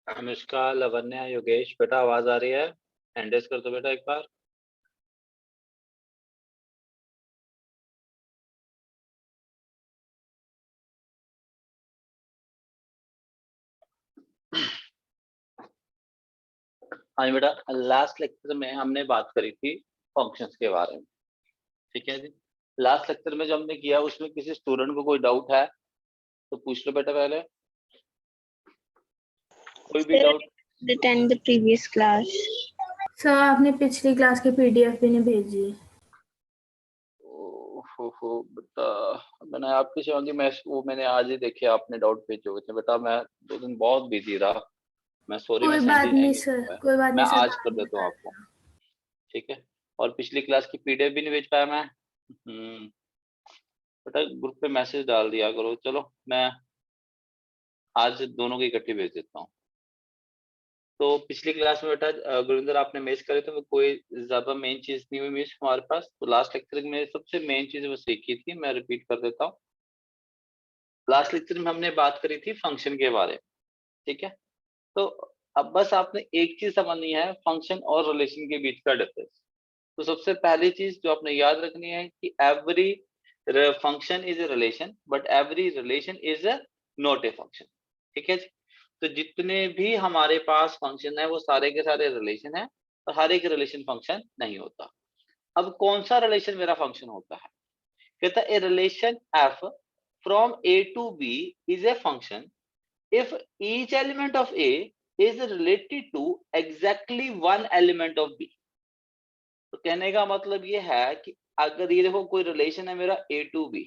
अनुष्का, लवन्या, योगेश, बेटा आवाज आ रही है? हैंड रेज कर दो बेटा एक बार। हाँ जी बेटा, लास्ट लेक्चर में हमने बात करी थी फंक्शंस के बारे में। ठीक है जी। लास्ट लेक्चर में जो हमने किया उसमें किसी स्टूडेंट को कोई डाउट है तो पूछ लो बेटा पहले, कोई भी doubt. Attend the previous class. Sir आपने पिछली क्लास की पीडीएफ भी नहीं भेजी। हो बेटा, मैंने आपकी सेवा की मैंने आज ही देखे आपने डाउट भेजे हुए थे बेटा। मैं 2 दिन बहुत बिजी रहा, मैं सॉरी, मैं कोई सेंड बात ही नहीं नहीं सर, कर पाया। कोई बात मैं नहीं सर। आज कर देता हूँ आपको, ठीक है। और पिछली क्लास की पीडीएफ भी नहीं भेज पाया मैं। बेटा ग्रुप पे मैसेज डाल दिया करो। चलो मैं आज दोनों की इकट्ठी भेज देता हूँ। तो पिछली क्लास में बेटा गुरविंदर आपने मिस करे तो कोई ज्यादा मेन चीज नहीं हुई मिस हमारे पास। तो लास्ट लेक्चर में सबसे मेन चीज वो सीखी थी, मैं रिपीट कर देता हूँ। लास्ट लेक्चर में हमने बात करी थी फंक्शन के बारे में, ठीक है। तो अब बस आपने एक चीज समझनी है, फंक्शन और रिलेशन के बीच का डिफरेंस। तो सबसे पहली चीज जो आपने याद रखनी है कि every function is a relation but every relation is not a function, ठीक है जी। तो जितने भी हमारे पास फंक्शन है वो सारे के सारे रिलेशन है और हर एक रिलेशन फंक्शन नहीं होता। अब कौन सा रिलेशन मेरा फंक्शन होता है? कहता है a relation F from A to B is a function if each element of A is related to exactly one element of B। तो कहने का मतलब ये है कि अगर ये देखो कोई रिलेशन है मेरा A टू B,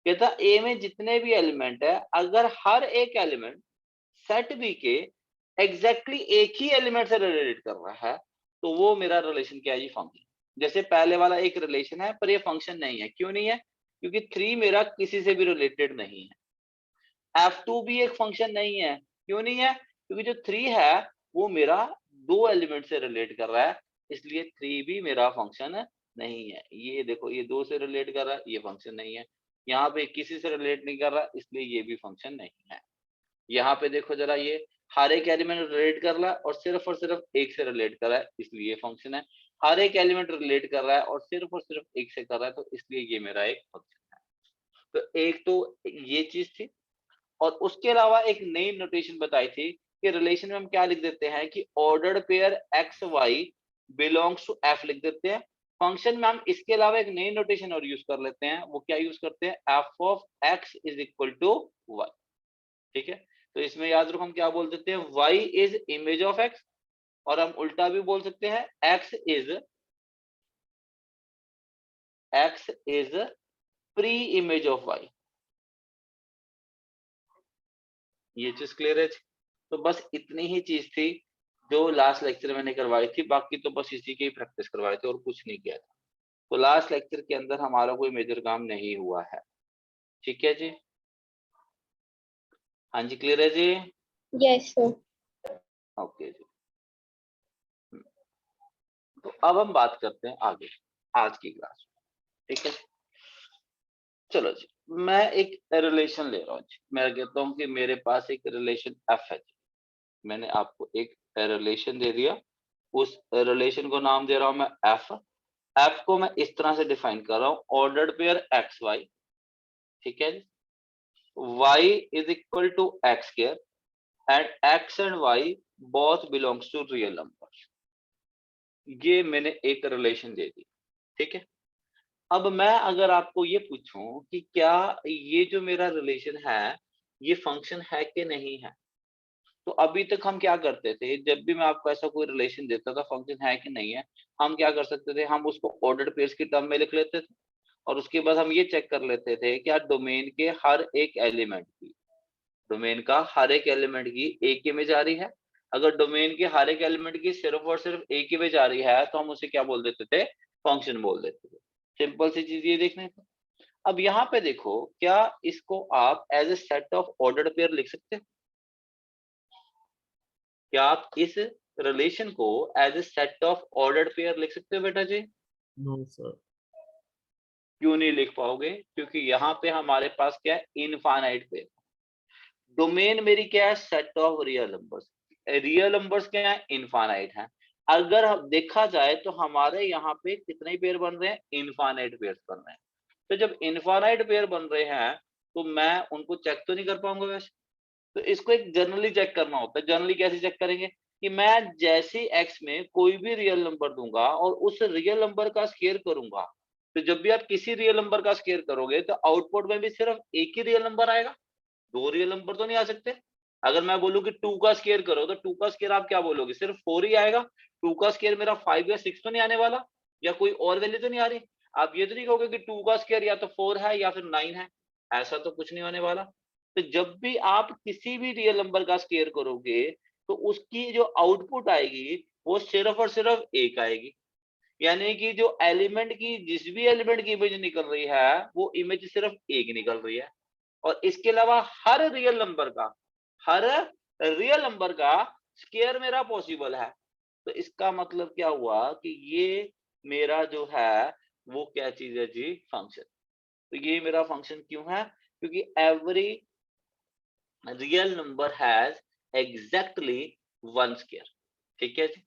कहता A में जितने भी एलिमेंट है अगर हर एक एलिमेंट सेट B के एग्जैक्टली एक ही एलिमेंट से रिलेट कर रहा है तो वो मेरा रिलेशन क्या है जी? फंक्शन। जैसे पहले वाला एक रिलेशन है पर ये फंक्शन नहीं है। क्यों नहीं है? क्योंकि 3 मेरा किसी से भी रिलेटेड नहीं है। F2 भी एक फंक्शन नहीं है। क्यों नहीं है? क्योंकि जो 3 है वो मेरा 2 एलिमेंट से रिलेट कर रहा है, इसलिए 3 भी मेरा फंक्शन नहीं है। ये देखो, ये 2 से रिलेट कर रहा है, ये फंक्शन नहीं है। यहाँ पे किसी से रिलेट नहीं कर रहा, इसलिए ये भी फंक्शन नहीं है। यहाँ पे देखो जरा, ये हर एक एलिमेंट रिलेट कर रहा है और सिर्फ एक से रिलेट कर रहा है, इसलिए ये फंक्शन है। हर एक एलिमेंट रिलेट कर रहा है और सिर्फ एक से कर रहा है, तो इसलिए ये मेरा एक फंक्शन है। तो एक तो ये चीज थी। और उसके अलावा एक नई नोटेशन बताई थी कि रिलेशन में हम क्या लिख देते हैं कि ordered pair x y belongs to f लिख देते हैं। फंक्शन में हम इसके अलावा एक नई नोटेशन और यूज कर लेते हैं। वो क्या यूज करते हैं? F of x is equal to y, ठीक है। तो इसमें याद रखो हम क्या बोल देते हैं, y is image of x, और हम उल्टा भी बोल सकते हैं x is pre image of y. ये चीज क्लियर है? तो बस इतनी ही चीज थी जो लास्ट लेक्चर में मैंने करवाई थी, बाकी तो बस इसी की प्रैक्टिस करवाई थी और कुछ नहीं किया था। तो लास्ट लेक्चर के अंदर हमारा कोई मेजर काम नहीं हुआ है, ठीक है जी। हाँ जी, क्लियर है जी? Yes, sir. ओके जी। तो अब हम बात करते हैं आगे आज की क्लास में, ठीक है। चलो जी, मैं एक रिलेशन ले रहा हूँ जी। मैं कहता हूँ कि मेरे पास एक रिलेशन एफ है जी। मैंने आपको एक रिलेशन दे दिया, उस रिलेशन को नाम दे रहा हूं मैं एफ। एफ को मैं इस तरह से डिफाइन कर रहा हूं, ऑर्डर्ड पेयर एक्स वाई, ठीक है जी। Y is equal to x square and x and y both belongs to real number. ये मैंने एक रिलेशन दे दी, ठीक है। अब मैं अगर आपको ये पूछूं कि क्या ये जो मेरा रिलेशन है ये फंक्शन है कि नहीं है, तो अभी तक हम क्या करते थे, जब भी मैं आपको ऐसा कोई रिलेशन देता था फंक्शन है कि नहीं है, हम क्या कर सकते थे, हम उसको ऑर्डर्ड पेयर्स की टर्म में लिख लेते थे और उसके बाद हम ये चेक कर लेते थे कि डोमेन के हर एक एलिमेंट की, डोमेन का हर एक एलिमेंट की एक इमेज आ रही है। अगर डोमेन के हर एक एलिमेंट की सिर्फ और सिर्फ एक इमेज आ रही है तो हम उसे क्या बोल देते थे? फंक्शन बोल देते थे। सिंपल सी चीज ये देखने को। अब यहाँ पे देखो, क्या इसको आप as a set of ordered pair लिख सकते हैं? क्या आप इस रिलेशन को as a set of ordered pair लिख सकते हो बेटा जी? No sir. क्यों नहीं लिख पाओगे? क्योंकि यहाँ पे हमारे पास क्या है, इनफाइनाइट पेयर। डोमेन मेरी क्या है, set of real numbers. Real numbers क्या है, इनफाइनाइट है। अगर देखा जाए तो हमारे यहाँ पे कितने पेयर बन रहे हैं, इनफाइनाइट पेयर बन रहे हैं। तो जब इनफाइनाइट पेयर बन रहे हैं तो मैं उनको चेक तो नहीं कर पाऊंगा वैसे, तो इसको एक जनरली चेक करना होता है। जनरली कैसे चेक करेंगे कि मैं जैसे एक्स में कोई भी रियल नंबर दूंगा और उस रियल नंबर का स्क्वायर करूंगा, तो जब भी आप किसी रियल नंबर का स्क्वायर करोगे तो आउटपुट में भी सिर्फ एक ही रियल नंबर आएगा, दो रियल नंबर तो नहीं आ सकते। अगर मैं बोलूं कि 2 का स्क्वायर करो तो 2 का स्क्वायर आप क्या बोलोगे, सिर्फ 4 ही आएगा। 2 का स्क्वायर मेरा 5 या 6 तो नहीं आने वाला, या कोई और वैल्यू तो नहीं आ रही। आप ये तो नहीं कहोगे कि 2 का स्क्वायर या तो 4 है या फिर 9 है, ऐसा तो कुछ नहीं होने वाला। तो जब भी आप किसी भी रियल नंबर का स्क्वायर करोगे तो उसकी जो आउटपुट आएगी वो सिर्फ और सिर्फ एक आएगी। यानी कि जो एलिमेंट की, जिस भी एलिमेंट की इमेज निकल रही है वो इमेज सिर्फ एक निकल रही है। और इसके अलावा हर रियल नंबर का स्क्वायर मेरा पॉसिबल है। तो इसका मतलब क्या हुआ कि ये मेरा जो है वो क्या चीज है जी, फंक्शन। तो ये मेरा फंक्शन क्यों है, क्योंकि every real number has exactly one square. ठीक है जी,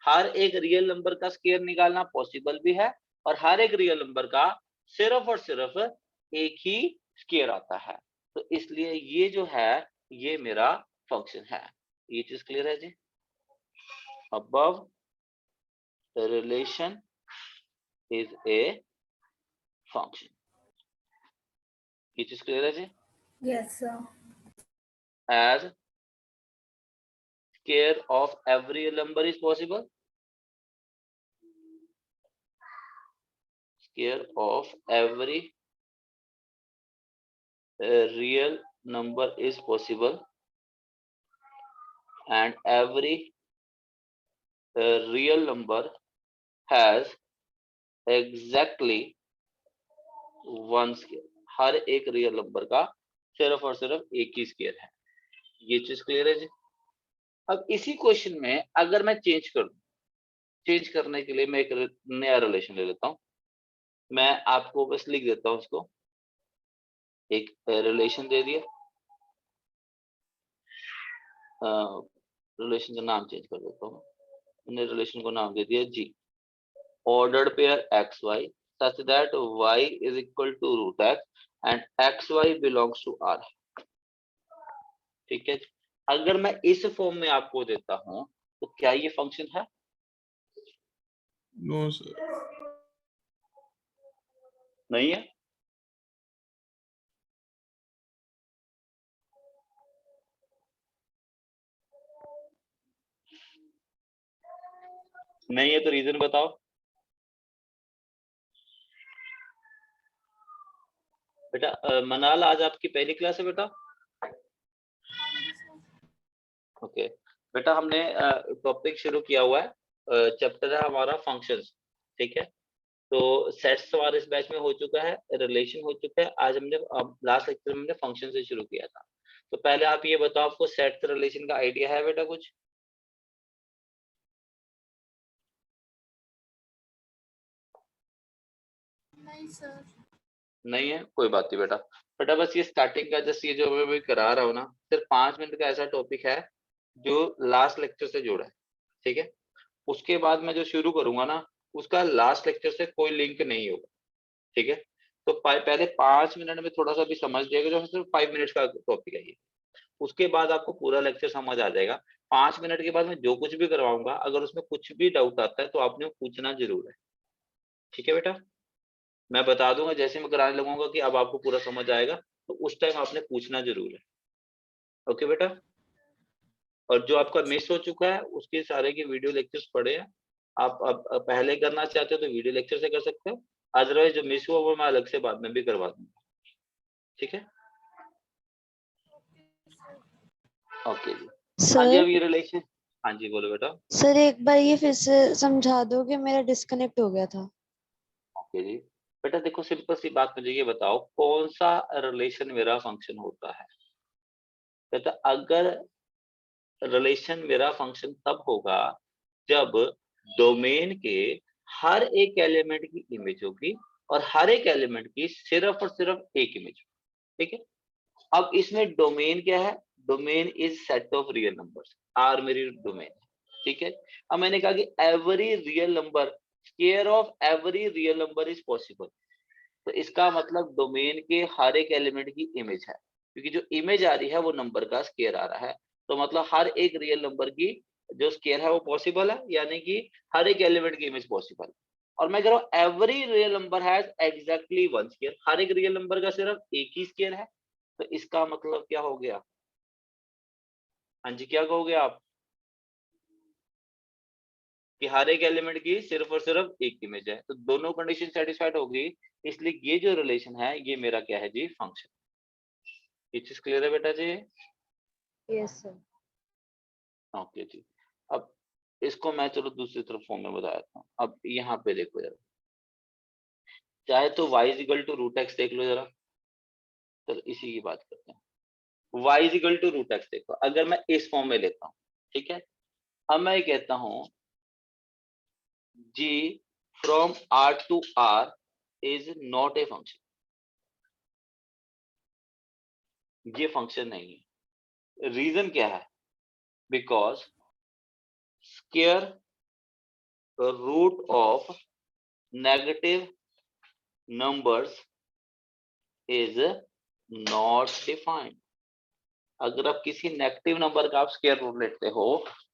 हर एक रियल नंबर का स्क्वायर निकालना पॉसिबल भी है और हर एक रियल नंबर का सिर्फ और सिर्फ एक ही स्क्वायर आता है। तो इसलिए ये जो है ये मेरा फंक्शन है। ये चीज क्लियर है जी। Above relation is a function, ये चीज क्लियर है जी। Yes, sir. As square of every number is possible, square of every real number is possible and every real number has exactly one square। हर एक real number का सिर्फ और सिर्फ एक ही स्क्वायर है। ये चीज क्लियर है जी। अब इसी क्वेश्चन में अगर मैं चेंज कर दूं, चेंज करने के लिए मैं एक नया रिलेशन ले लेता हूं। मैं आपको बस लिख देता हूं इसको, एक रिलेशन दे दिया, रिलेशन का नाम चेंज कर देता हूँ। मैंने रिलेशन को नाम दे दिया जी, ordered pair xy such that y is equal to root x and xy belongs to R। ठीक है, अगर मैं इस फॉर्म में आपको देता हूं तो क्या ये फंक्शन है? नो सर, नहीं है। नहीं है तो रीजन बताओ। बेटा मनाल, आज आपकी पहली क्लास है बेटा? ओके बेटा, हमने टॉपिक शुरू किया हुआ है, चैप्टर है हमारा फंक्शंस। ठीक है, तो सेट्स हमारे इस बैच में हो चुका है, रिलेशन हो चुका है। आज हमने लास्ट लेक्चर में हमने फंक्शन से शुरू किया था। तो पहले आप ये बताओ, आपको सेट रिलेशन का आइडिया है बेटा कुछ? नहीं सर। नहीं है, कोई बात नहीं बेटा। बेटा बस ये स्टार्टिंग का जस्ट ये जो मैं करा रहा हूँ ना, सिर्फ 5 मिनट का ऐसा टॉपिक है जो लास्ट लेक्चर से जुड़ा है। ठीक है, उसके बाद मैं जो शुरू करूंगा ना, उसका लास्ट लेक्चर से कोई लिंक नहीं होगा। ठीक है, तो पहले 5 मिनट में थोड़ा सा भी समझ जाएगा, जो सिर्फ 5 मिनट्स का टॉपिक है ये। उसके बाद आपको पूरा लेक्चर समझ आ जाएगा। 5 मिनट के बाद मैं जो कुछ भी करवाऊंगा, अगर उसमें कुछ भी डाउट आता है तो आपने पूछना जरूर है। ठीक है बेटा, मैं बता दूंगा जैसे मैं कराने लगूंगा कि अब आपको पूरा समझ आएगा, तो उस टाइम आपने पूछना जरूर है। ओके बेटा, और जो आपका मिस हो चुका है उसके सारे के वीडियो लेक्चर्स पड़े हैं। आप अब पहले करना चाहते हो तो वीडियो लेक्चर से कर सकते हो, अदरवाइज जो मिस हुआ वो मैं अलग से बाद में भी करवा दूंगा। ठीक है, ओके जी। हाँ जी, अब सर ये रिलेशन, हाँ जी बोलो बेटा। सर एक बार ये फिर से समझा दो कि मेरा डिस्कनेक्ट हो गया था। ओके जी, बेटा देखो सिंपल सी बात, मुझे ये बताओ कौन सा रिलेशन मेरा फंक्शन होता है। बेटा अगर रिलेशन मेरा फंक्शन तब होगा जब डोमेन के हर एक एलिमेंट की इमेज होगी और हर एक एलिमेंट की सिर्फ और सिर्फ एक इमेज। ठीक है, अब इसमें डोमेन क्या है, domain is set of real numbers, R मेरी डोमेन है, ठीक है। अब मैंने कहा कि every real number, square of every real number is possible, तो इसका मतलब डोमेन के हर एक एलिमेंट की इमेज है, क्योंकि जो इमेज आ रही है वो नंबर का स्क्वायर आ रहा है, तो मतलब हर एक रियल नंबर की जो स्क्वायर है वो पॉसिबल है, यानी कि हर एक एलिमेंट की इमेज पॉसिबल है। और मैं कह रहा हूँ every real number has exactly one square, हर एक रियल नंबर का सिर्फ एक ही स्क्वायर है, तो इसका मतलब क्या हो गया? हाँ जी, क्या कहोगे आप? कि हर एक एलिमेंट की सिर्फ और सिर्फ एक इमेज है, तो दोनों कंडीशन सेटिस्फाइड होगी, इसलिए ये जो रिलेशन है ये मेरा क्या है जी? फंक्शन। ये चीज क्लियर है बेटा जी? Yes sir. ओके जी। अब इसको मैं चलो दूसरी तरफ फॉर्म में बता देता हूँ। अब यहाँ पे देखो जरा, चाहे तो y is equal to root x देख लो जरा, चलो इसी की बात करते हैं। y is equal to root x देखो, अगर मैं इस फॉर्म में लेता हूँ, ठीक है। अब मैं ये कहता हूँ g from r to r is not a function, ये फंक्शन नहीं है। रीजन क्या है? Because square root of negative numbers is not defined. अगर आप किसी नेगेटिव नंबर का आप स्क्वायर रूट लेते हो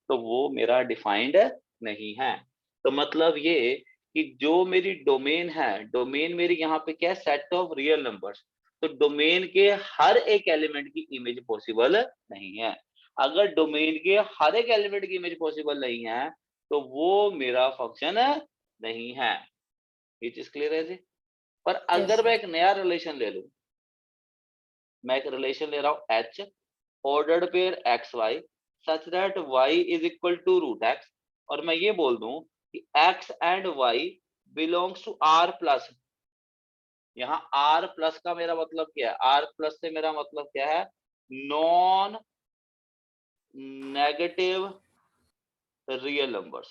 तो वो मेरा डिफाइंड नहीं है। तो मतलब ये कि जो मेरी डोमेन है, डोमेन मेरी यहाँ पे क्या है? सेट ऑफ रियल नंबर्स, तो डोमेन के हर एक एलिमेंट की इमेज पॉसिबल नहीं है। अगर डोमेन के हर एक एलिमेंट की इमेज पॉसिबल नहीं है तो वो मेरा फंक्शन नहीं है। ये चीज क्लियर है जी? पर अगर मैं एक नया रिलेशन ले लूं, मैं एक रिलेशन ले रहा हूं h ordered pair xy such that y is equal to root x, और मैं ये बोल दूं कि x and y belongs to r plus, यहाँ r प्लस का मेरा मतलब क्या है? r प्लस से मेरा मतलब क्या है? नॉन नेगेटिव रियल नंबर्स,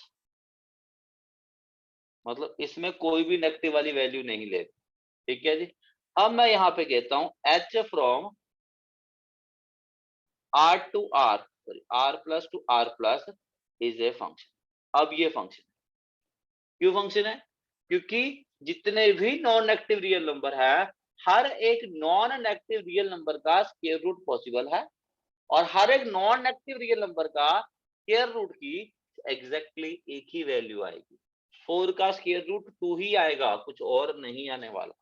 मतलब इसमें कोई भी नेगेटिव वाली वैल्यू नहीं ले, ठीक है जी। अब मैं यहाँ पे कहता हूं h from r to r, sorry r plus two r plus is a function. अब ये फंक्शन क्यों फंक्शन है? क्योंकि जितने भी नॉन नेगेटिव रियल नंबर है, हर एक नॉन नेगेटिव रियल नंबर का स्क्वायर रूट पॉसिबल है, और हर एक नॉन नेगेटिव रियल नंबर का स्क्वायर रूट की एग्जैक्टली एक ही वैल्यू आएगी। 4 का स्क्वायर रूट 2 ही आएगा, कुछ और नहीं आने वाला।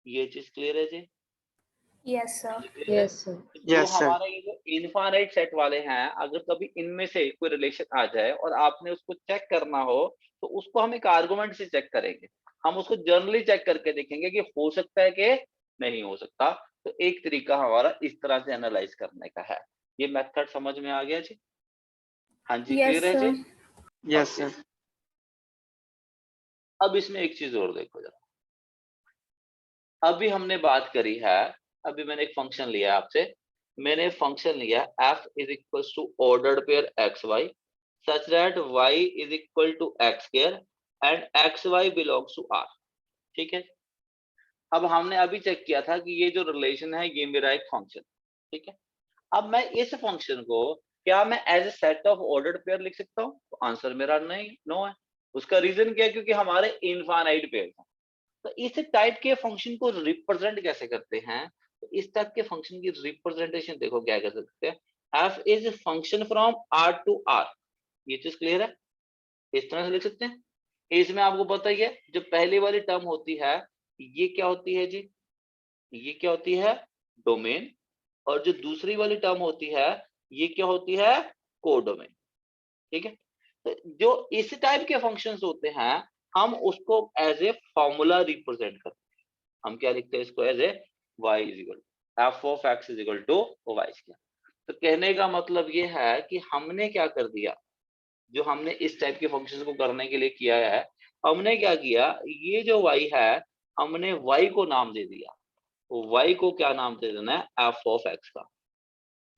ये चीज क्लियर है जी? Yes sir. Yes sir. जो हमारा ये जो इनफाइनाइट सेट वाले हैं, अगर कभी इनमें से कोई रिलेशन आ जाए और आपने उसको चेक करना हो तो उसको हम एक आर्गुमेंट से चेक करेंगे, हम उसको जनरली चेक करके देखेंगे कि हो सकता है कि नहीं हो सकता। तो एक तरीका हमारा इस तरह से एनालाइज करने का है। ये मेथड समझ में आ गया जी? हाँ जी, यस क्लियर है जी? सर। Yes sir. अब इसमें एक चीज और देखो जरा, अभी हमने बात करी है, अभी मैंने एक फंक्शन लिया आपसे, मैंने फंक्शन लिया f is equal to ordered pair x y such that y is equal to x square and x y belongs to r, ठीक है। अब हमने अभी चेक किया था कि ये जो रिलेशन है ये मेरा एक फंक्शन, ठीक है। अब मैं इस फंक्शन को क्या मैं as a set of ordered pair लिख सकता हूँ? तो आंसर मेरा नहीं, नो है। उसका रीजन क्या है? क्योंकि हमारे इनफाइनाइट पेयर है। तो इस टाइप के फंक्शन को रिप्रेजेंट कैसे करते हैं? तो इस टाइप के फंक्शन की रिप्रेजेंटेशन देखो क्या कर सकते हैं, f is function from r to r। ये चीज क्लियर है? इस तरह से लिख सकते हैं। इसमें आपको पता ही है जो पहली वाली टर्म होती है ये क्या होती है जी? ये क्या होती है? डोमेन। और जो दूसरी वाली टर्म होती है ये क्या होती है? कोडोमेन, ठीक है। तो जो इस टाइप के फंक्शंस होते हैं हम उसको एज ए फॉर्मूला रिप्रेजेंट करते हैं। हम क्या लिखते हैं इसको? As a y is equal f of x is equal to y square. तो कहने का मतलब ये है कि हमने क्या कर दिया, जो हमने इस टाइप के फंक्शंस को करने के लिए किया है, हमने क्या किया, ये जो y है हमने y को नाम दे दिया। तो y को क्या नाम दे देना है? एफ ऑफ एक्स का,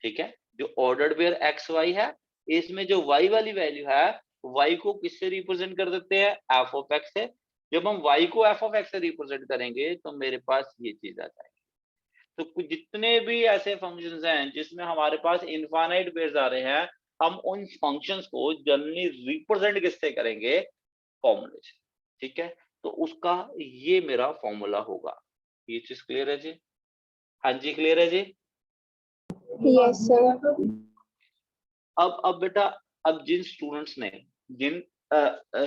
ठीक है। जो ऑर्डर्ड पेयर एक्स वाई है इसमें जो y वाली वैल्यू है y को किससे रिप्रेजेंट कर देते हैं? एफ ऑफ एक्स से। जब हम y को एफ ऑफ एक्स से रिप्रेजेंट करेंगे तो मेरे पास ये चीज आ जाएगी। तो जितने भी ऐसे फंक्शंस हैं जिसमें हमारे पास इनफाइनाइट बेस आ रहे हैं, हम उन फंक्शंस को जनरली रिप्रेजेंट किससे करेंगे? फॉर्मूले से। ठीक है, तो उसका ये मेरा फॉर्मूला होगा। ये चीज क्लियर है जी? हाँ जी, क्लियर है जी? Yes sir. अब बेटा, अब जिन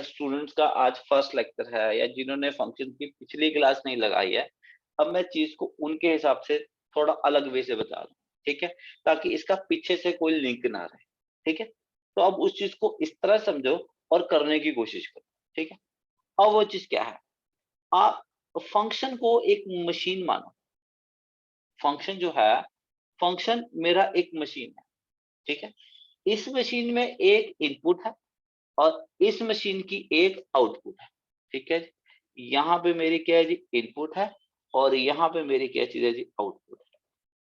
स्टूडेंट्स का आज फर्स्ट लेक्चर है या जिन्होंने फंक्शन की पिछली क्लास नहीं लगाई है, अब मैं चीज को उनके हिसाब से थोड़ा अलग वे से बता दूं, ठीक है, ताकि इसका पीछे से कोई लिंक ना रहे। ठीक है, तो अब उस चीज को इस तरह समझो और करने की कोशिश करो। ठीक है, अब वो चीज क्या है? आप फंक्शन को एक मशीन मानो। फंक्शन जो है, फंक्शन मेरा एक मशीन है। ठीक है, इस मशीन में एक इनपुट है और इस मशीन की एक आउटपुट है। ठीक है, यहाँ पे मेरी क्या है जी? इनपुट है और यहाँ पे मेरी क्या चीज है जी? आउटपुट है।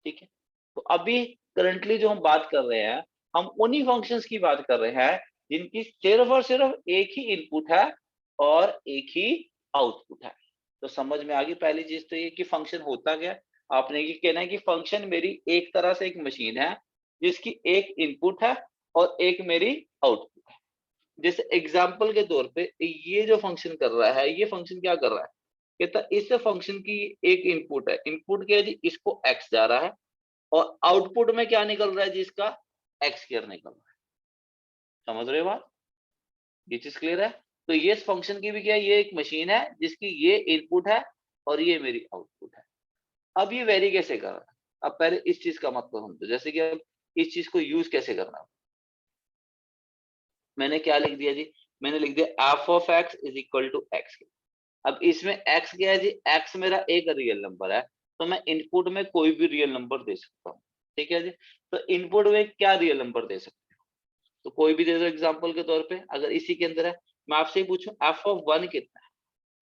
ठीक है, तो अभी करंटली जो हम बात कर रहे हैं, हम उन्हीं फंक्शंस की बात कर रहे हैं जिनकी सिर्फ और सिर्फ एक ही इनपुट है और एक ही आउटपुट है। तो समझ में आ गई पहली चीज तो ये कि फंक्शन होता क्या है? आपने ये कहना है कि फंक्शन मेरी एक तरह से एक मशीन है जिसकी एक इनपुट है और एक मेरी आउटपुट है। जैसे एग्जाम्पल के तौर पे ये जो फंक्शन कर रहा है, ये फंक्शन क्या कर रहा है? कहता इस फंक्शन की एक इनपुट है, इनपुट क्या है जी? इसको एक्स जा रहा है और आउटपुट में क्या निकल रहा है जी? इसका एक्स स्क्वायर निकल रहा है। समझ रहे हो बात? ये चीज क्लियर है? तो ये इस फंक्शन की भी क्या है? ये एक मशीन है जिसकी ये इनपुट है और ये मेरी आउटपुट है। अब ये वेरी कैसे कर रहा है? अब पहले इस चीज का मतलब समझो, जैसे कि अब इस चीज को यूज कैसे करना है। मैंने क्या लिख दिया जी? मैंने लिख दिया f of x is equal to x. अब इसमें एक्स क्या है जी? एक्स मेरा एक रियल नंबर है, तो मैं इनपुट में कोई भी रियल नंबर दे सकता हूँ। ठीक है जी, तो इनपुट में क्या रियल नंबर दे सकते हो? तो कोई भी दे दो एग्जांपल के तौर पे। अगर इसी के अंदर है, मैं आपसे ही पूछूं एफ ऑफ 1 कितना है,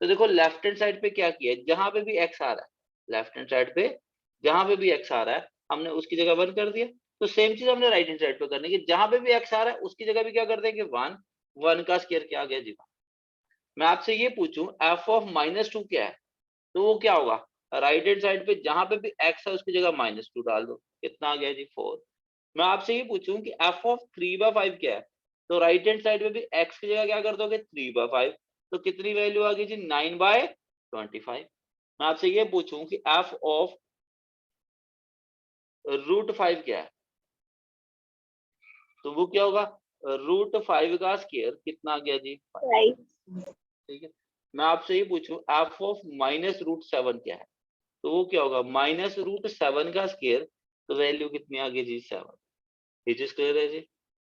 तो देखो लेफ्ट हैंड साइड पे क्या किया है, जहां पे भी एक्स आ रहा है, लेफ्ट हैंड साइड पे जहां पे भी एक्स आ रहा है हमने उसकी जगह 1 कर दिया। तो सेम चीज हमने राइट हैंड साइड पे करनी है, जहां पे भी एक्स आ रहा है उसकी जगह भी क्या कर देंगे? 1। 1 का स्क्वायर क्या आ गया जी? मैं आपसे ये पूछूं एफ ऑफ -2 क्या है, तो वो क्या होगा? राइट हैंड साइड पे जहां पे भी एक्स है उसकी जगह -2 डाल दो, कितना आ गया जी? 4। मैं आपसे ये पूछूं कि एफ ऑफ 3/5 क्या है, तो राइट हैंड साइड में भी एक्स की जगह क्या कर दोगे? 3/5, तो कितनी वैल्यू आ गई जी? 9/25। मैं आपसे ये पूछूं कि एफ ऑफ √5 क्या है, तो वो क्या होगा? √5 का स्क्वायर कितना आ गया जी? 5। राइट। ठीक है, मैं आपसे ये पूछूं एफ ऑफ -√7 क्या है, तो वो क्या होगा? -√7 का स्क्वायर, तो वैल्यू कितनी आ गई जी? 7। ये चीज क्लियर है जी?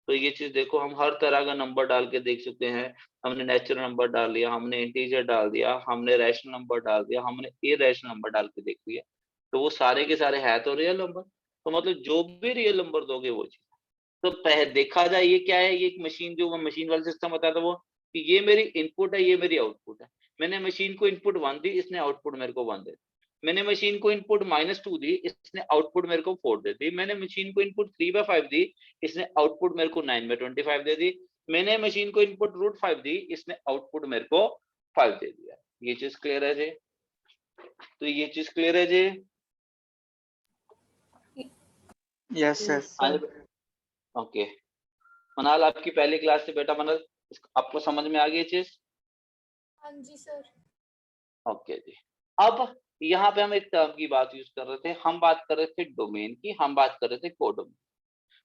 तो ये चीज देखो, हम हर तरह का नंबर डाल के देख सकते हैं। हमने नेचुरल नंबर डाल लिया, हमने इंटीजर डाल दिया, हमने रैशनल नंबर डाल दिया, हमने इरेशनल नंबर डाल के देख लिया, तो वो सारे के सारे है तो रियल नंबर। तो मतलब जो भी रियल नंबर दोगे वो चीज। तो देखा जाए ये क्या है? ये एक मशीन, जो मशीन वाला सिस्टम बताया था वो, कि ये मेरी इनपुट है, ये मेरी आउटपुट है। मैंने मशीन को इनपुट 1 दी, इसने आउटपुट मेरे को 1 दे दी। मैंने मशीन को इनपुट -2 दी, इसने आउटपुट मेरे को 4 दे दी। मैंने मशीन को इनपुट 3/5 दी, इसने आउटपुट मेरे को 9/25 दे दी। मैंने मशीन को इनपुट √5 दी, इसने आउटपुट मेरे को 5 दे दिया। ये चीज क्लियर है जी? तो ये चीज क्लियर है जी? Yes sir. ओके, मनाल आपकी पहली क्लास से बेटा, मनाल आपको समझ में आ गई चीज? हाँ जी सर। ओके जी। अब यहाँ पे हम एक टर्म की बात यूज कर रहे थे, हम बात कर रहे थे डोमेन की, हम बात कर रहे थे कोडोमेन।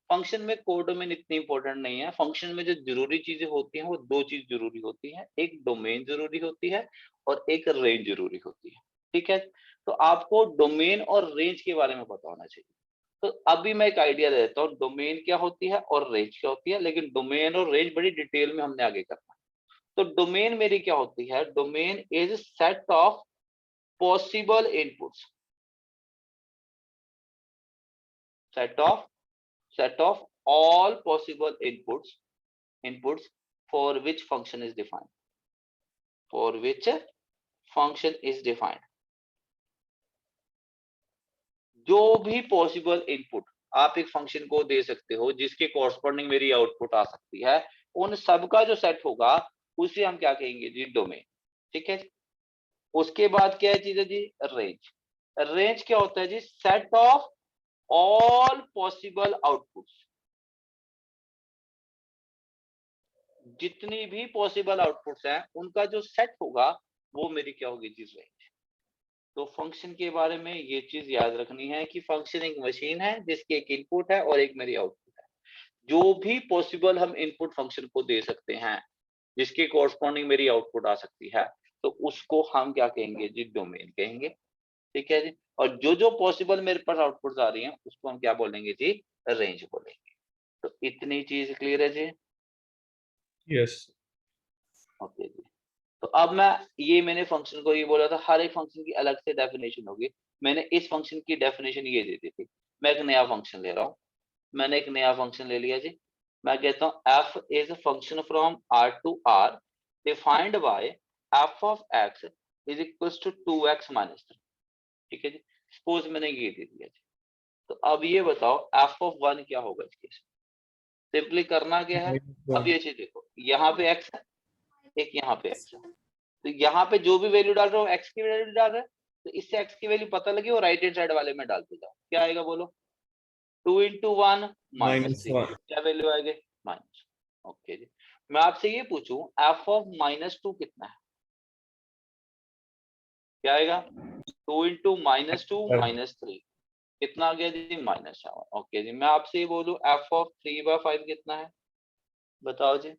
फंक्शन में कोडोमेन इतनी इंपॉर्टेंट नहीं है। फंक्शन में जो जरूरी चीजें होती हैं वो दो चीज जरूरी होती है, एक डोमेन जरूरी होती है और एक रेंज जरूरी होती है। ठीक है, तो आपको डोमेन और रेंज के बारे में पता होना चाहिए। तो अभी मैं एक आइडिया देता हूँ डोमेन क्या होती है और रेंज क्या होती है, लेकिन डोमेन और रेंज बड़ी डिटेल में हमने आगे करना है। तो डोमेन मेरी क्या होती है? Domain is set of possible inputs, set of all possible inputs for which function is defined, for which function is defined। जो भी पॉसिबल इनपुट आप एक फंक्शन को दे सकते हो जिसके कॉरस्पॉन्डिंग मेरी आउटपुट आ सकती है, उन सब का जो सेट होगा उसे हम क्या कहेंगे जी? डोमेन। ठीक है, उसके बाद क्या है चीज है जी? रेंज। रेंज क्या होता है जी? Set of all possible outputs, जितनी भी पॉसिबल आउटपुट्स हैं उनका जो सेट होगा वो मेरी क्या होगी जी? रेंज। तो फंक्शन के बारे में ये चीज याद रखनी है कि फंक्शन एक मशीन है जिसकी एक इनपुट है और एक मेरी आउटपुट है। जो भी पॉसिबल हम इनपुट फंक्शन को दे सकते हैं जिसके कोरस्पॉन्डिंग मेरी आउटपुट आ सकती है, तो उसको हम क्या कहेंगे जी? डोमेन कहेंगे। ठीक है जी। और जो जो पॉसिबल मेरे पास आउटपुट आ रही हैं उसको हम क्या बोलेंगे जी? रेंज बोलेंगे। तो इतनी चीज क्लियर है जी? यस। ओके जी। तो अब मैंने फंक्शन को ये बोला था, हर एक फंक्शन की अलग से डेफिनेशन होगी। मैंने इस फंक्शन की डेफिनेशन ये दे दी थी। मैं एक नया फंक्शन ले रहा हूँ, मैंने एक नया फंक्शन ले लिया जी। मैं कहता हूँ f is a function from r to r defined by f of x is equals to 2x minus 3। ठीक है जी। सपोज मैंने ये दे दिया जी। तो अब ये बताओ f ऑफ 1 क्या होगा इस केस में? सिंपली करना क्या है? अब ये चीज देखो, यहाँ पे x है, एक यहाँ पे x है, तो यहाँ पे जो भी वैल्यू डाल रहा हूँ x की वैल्यू डाल रहा है, तो इससे x की वैल्यू पता लगी वो राइट हैंड साइड वाले में डालते जाओ। क्या आएगा बोलो? 2 into 1 माइनस 3। -1 क्या वैल्यू आएगी? माइनस। ओके जी। मैं आपसे ये पूछूं f ऑफ -2 कितना है? क्या आएगा? 2 into -2 माइनस 3 कितना आ गया जी? -7। ओके जी। मैं आपसे ये बोलूं f ऑफ 3/5 कितना है? बताओ जी।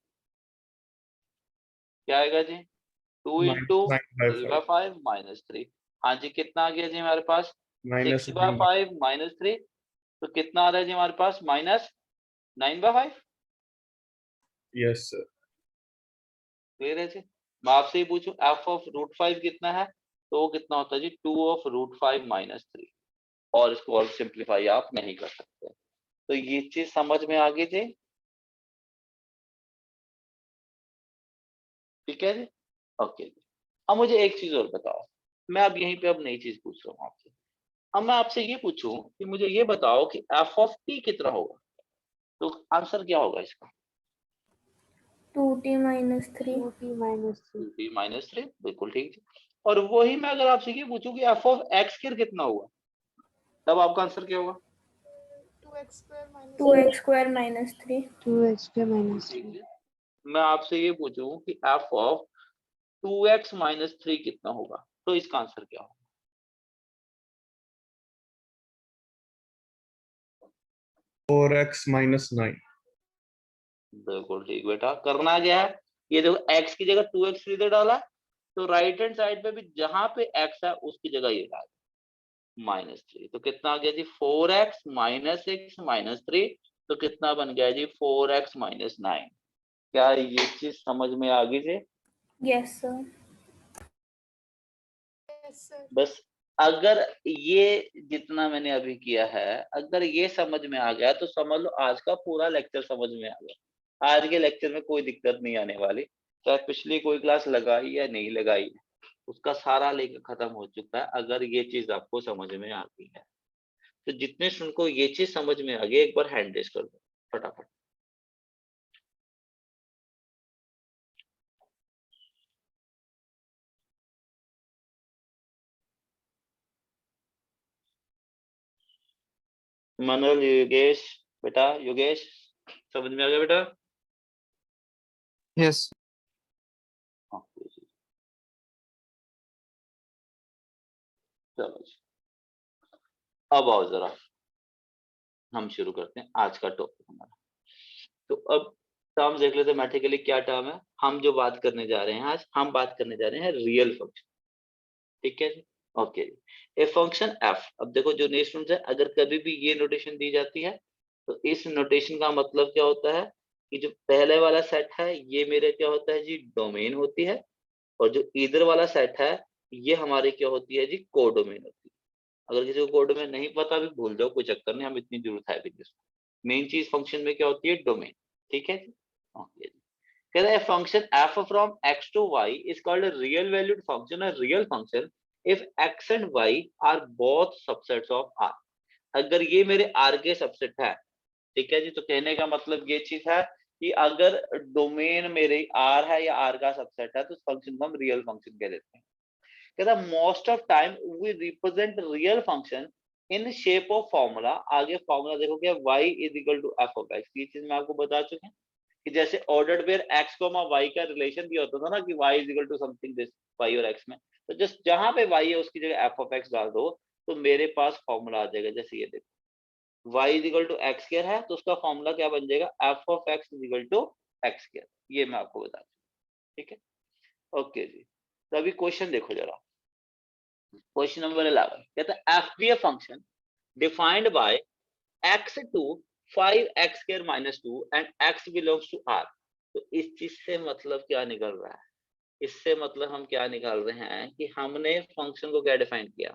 क्या आएगा जी? 2 into 3/5 माइनस 3। हाँ जी, कितना आ गया जी हमारे पास? 6/5 माइनस 3। तो कितना आ रहा है जी हमारे पास? -9/5। Yes sir. क्लियर है जी? मैं आपसे ही पूछूं f ऑफ √5 कितना है? तो वो कितना होता है जी? 2 ऑफ √5 माइनस 3। और इसको और सिंप्लीफाई आप नहीं कर सकते। तो ये चीज समझ में आ गई जी? ठीक है जी। ओके जी। अब मुझे एक चीज और बताओ, मैं अब यहीं पे अब नई चीज पूछ रहा हूँ आपसे। अब मैं आपसे ये पूछूं कि मुझे ये बताओ कि f ऑफ t कितना होगा? तो आंसर क्या होगा इसका? 2t minus 3। 2t minus 3। 2t minus 3, बिल्कुल ठीक है। और वही मैं अगर आपसे ये पूछूं कि f ऑफ x कितना होगा, तब आपका आंसर क्या होगा? 2x square minus 3। 2x square minus 3। मैं आपसे ये पूछूं कि f ऑफ 2x माइनस 3 कितना होगा, तो इसका आंसर क्या होगा? 4x minus 9। बिल्कुल ठीक बेटा। करना क्या है? ये देखो x की जगह 2x सीधे डाला, तो राइट हैंड साइड पे भी जहां पे x है उसकी जगह ये डाल -3। तो कितना आ गया जी? 4x minus 6 minus 3। तो कितना बन गया जी? 4x minus 9। क्या ये चीज समझ में आ गई जी? Yes sir. बस अगर ये जितना मैंने अभी किया है, अगर ये समझ में आ गया तो समझ लो आज का पूरा लेक्चर समझ में आ गया। आज के लेक्चर में कोई दिक्कत नहीं आने वाली, चाहे पिछली कोई क्लास लगाई या नहीं लगाई, उसका सारा लेकर खत्म हो चुका है अगर ये चीज आपको समझ में आती है। तो जितने स्टूडेंट को ये चीज समझ में आ गई एक बार हैंड रेज कर दो फटाफट। मनोज, योगेश, बेटा योगेश समझ में आ गया बेटा? Yes. हाँ जी। चलो जी, अब आओ जरा हम शुरू करते हैं आज का टॉपिक हमारा। तो अब टर्म देख लेते हैं मैथमेटिकली क्या टर्म है। हम जो बात करने जा रहे हैं आज, हम बात करने जा रहे हैं रियल फंक्शन। ठीक है जी। ओके जी। A function f. अब देखो जो नेक्स्ट है, अगर कभी भी ये नोटेशन दी जाती है तो इस नोटेशन का मतलब क्या होता है कि जो पहले वाला सेट है ये मेरे क्या होता है जी? डोमेन होती है। और जो इधर वाला सेट है ये हमारी क्या होती है जी? कोडोमेन होती है। अगर किसी को कोडोमेन नहीं पता भी भूल जाओ, कोई चक्कर नहीं, हम इतनी जरूरत है भी नहीं। मेन चीज फंक्शन में क्या होती है? डोमेन। ठीक है जी। ओके जी। कहता है function f from x to y is called a real valued function, a real function if x and y are both subsets of r। अगर ये मेरे r के सबसेट है, ठीक है जी, तो कहने का मतलब ये चीज है कि अगर डोमेन मेरे r है या r का सबसेट है तो उस फंक्शन को हम रियल फंक्शन कह देते हैं। कहता most of time we represent real function in shape of formula. आगे फॉर्मूला देखो क्या, y is equal to f of x. ये चीज मैं आपको बता चुके हैं कि जैसे ordered pair x comma y का रिलेशन दिया होता था ना कि y is equal to something this y और x में, तो जस्ट जहां पे y है उसकी जगह f ऑफ x डाल दो तो मेरे पास फॉर्मूला आ जाएगा। जैसे ये देखो y is equal to x square है तो उसका फॉर्मूला क्या बन जाएगा, f of x is equal to x square. ये मैं आपको बता दूं, ठीक है। ओके जी, तो अभी क्वेश्चन देखो जरा। क्वेश्चन नंबर 11 कहता है f be a function defined by x to 5x square minus 2 and x belongs to r। तो इस चीज से मतलब क्या निकल रहा है, इससे मतलब हम क्या निकाल रहे हैं कि हमने फंक्शन को क्या डिफाइन किया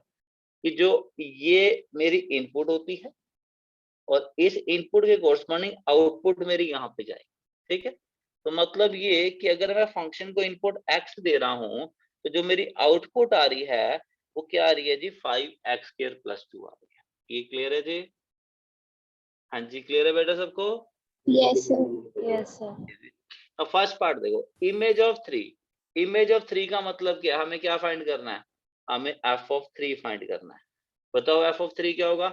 कि जो ये मेरी इनपुट होती है और इस इनपुट के कोरस्पॉन्डिंग आउटपुट मेरी यहाँ पे जाएगी, ठीक है। तो मतलब ये कि अगर मैं फंक्शन को इनपुट x दे रहा हूँ तो जो मेरी आउटपुट आ रही है वो क्या आ रही है जी, 5x स्क्वायर प्लस 2 आ रही है। ये क्लियर है जी? हाँ जी, क्लियर है बेटा सबको? Yes sir. Yes sir. अब फर्स्ट पार्ट देखो, इमेज ऑफ 3। इमेज ऑफ 3 का मतलब क्या, हमें क्या फाइंड करना है, हमें एफ ऑफ 3 फाइंड करना है। बताओ एफ ऑफ 3 क्या होगा,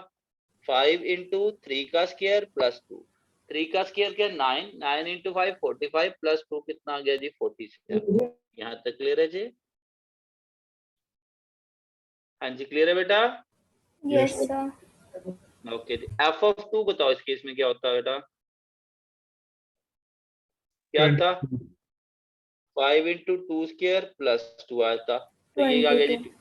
5 इंटू 3 का स्क्वायर प्लस 2। 3 का स्क्वायर क्या, 9, 9 इंटू 5 45 प्लस 2 कितना आ गया जी, 47। यहाँ तक क्लियर है जी? हाँ जी, क्लियर है बेटा? Yes sir. ओके जी, एफ ऑफ 2 बताओ इस केस में क्या होता है बेटा, क्या था, 5 इंटू 2 स्क्वायर प्लस 2 आया था, तो ये आ गया जी 2।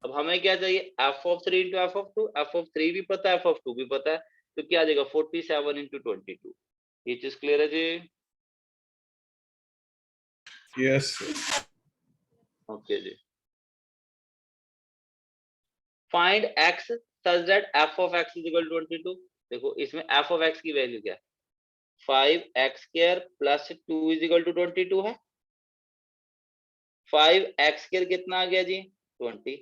अब हमें क्या चाहिए, F of 3 into F of 2। F of 3 भी पता है, एफ ऑफ 2 भी पता है, तो क्या आ जाएगा 47 इंटू 22। ये चीज क्लियर है जी? Yes. ओके जी। Find x such that f of x is equal to 22। देखो इसमें f of x की वैल्यू क्या है, 5x square plus 2 is equal to 22 है। 5x स्क्वायर कितना आ गया जी, 20।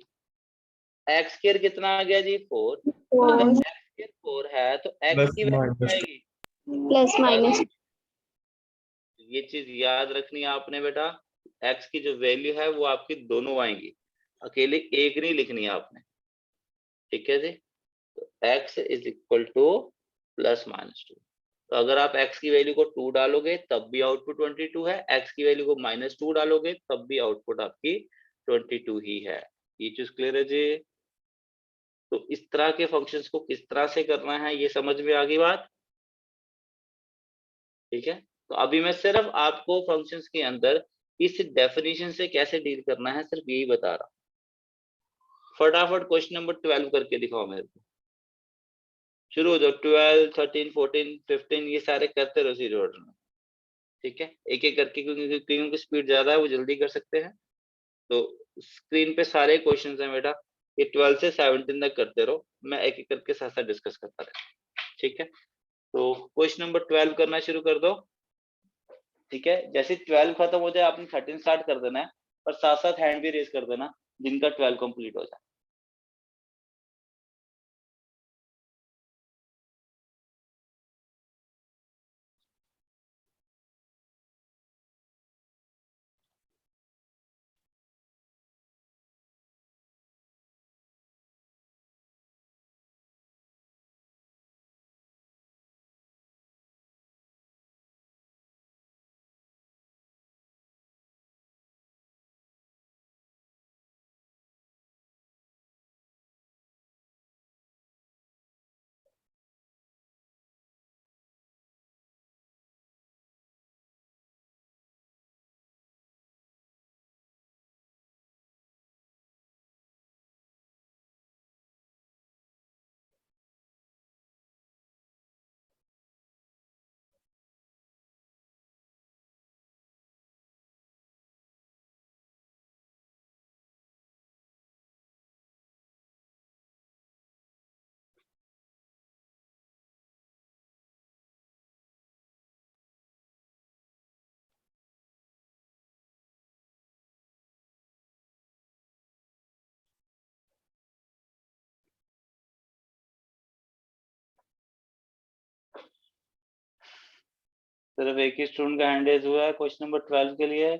x स्क्वायर कितना आ गया जी, 4। अगर x स्क्वायर 4 है तो x Plus की वैल्यू क्या minus. आएगी, प्लस माइनस। ये चीज याद रखनी है आपने बेटा, x की जो वैल्यू है वो आपकी दोनों आएंगी, अकेले एक नहीं लिखनी है आपने, ठीक है जी। तो x is equal two plus minus 2। तो अगर आप x की वैल्यू को 2 डालोगे तब भी आउटपुट 22 है, x की वैल्यू को माइनस 2 डालोगे तब भी आउटपुट आपकी 22 ही है। ये चीज क्लियर है जी? तो इस तरह के फंक्शंस को किस तरह से करना है ये समझ में आ गई बात, ठीक है। तो अभी मैं सिर्फ आपको फंक्शंस के अंदर इस डेफिनेशन से कैसे डील करना है सिर्फ यही बता रहा हूं। फटाफट क्वेश्चन नंबर 12 करके दिखाओ मेरे को, शुरू हो जाओ। 12, 13, 14, 15 ये सारे करते रहो सीधे ऑर्डर में, ठीक है, एक एक करके, क्योंकि स्पीड ज्यादा है वो जल्दी कर सकते हैं। तो स्क्रीन पे सारे क्वेश्चंस हैं बेटा, ये 12 से 17 तक करते रहो, मैं एक एक करके साथ साथ डिस्कस करता रहता, ठीक है। तो क्वेश्चन नंबर 12 करना शुरू कर दो, ठीक है। जैसे 12 खत्म हो जाए आपने 13 स्टार्ट कर देना है, और साथ साथ हैंड भी रेज कर देना जिनका 12 कंप्लीट हो जाए। सिर्फ एक ही स्टूडेंट का हैंड रेज हुआ है क्वेश्चन नंबर 12 के लिए।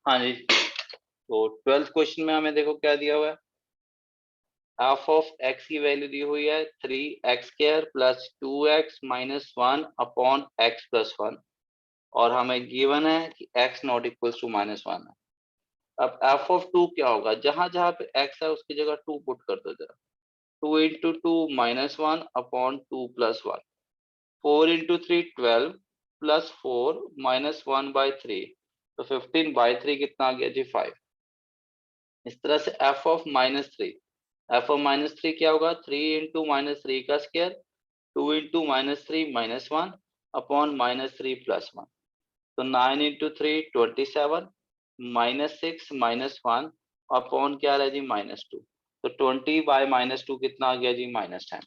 हाँ जी, तो 12th क्वेश्चन में हमें देखो क्या दिया हुआ है, f ऑफ x की वैल्यू दी हुई है 3x² plus 2x minus 1 upon x plus 1 और हमें गिवन है कि x नॉट इक्वल टू -1 है। अब f ऑफ 2 क्या होगा, जहां जहां पे x है उसकी जगह 2 पुट कर दो जरा, 2 into 2 -1 upon 2 plus 1, 4 into 3 12 plus 4 minus 1/3, तो 15/3 कितना आ गया जी 5। इस तरह से f ऑफ -3, f ऑफ -3 क्या होगा, 3 इंटू -3 का स्क्वायर, 2 इंटू -3 -1 अपॉन -3 प्लस 1, तो 9 इंटू 3 27 -6 -1 अपॉन क्या रहा जी -2, तो 20/-2 कितना आ गया जी -10।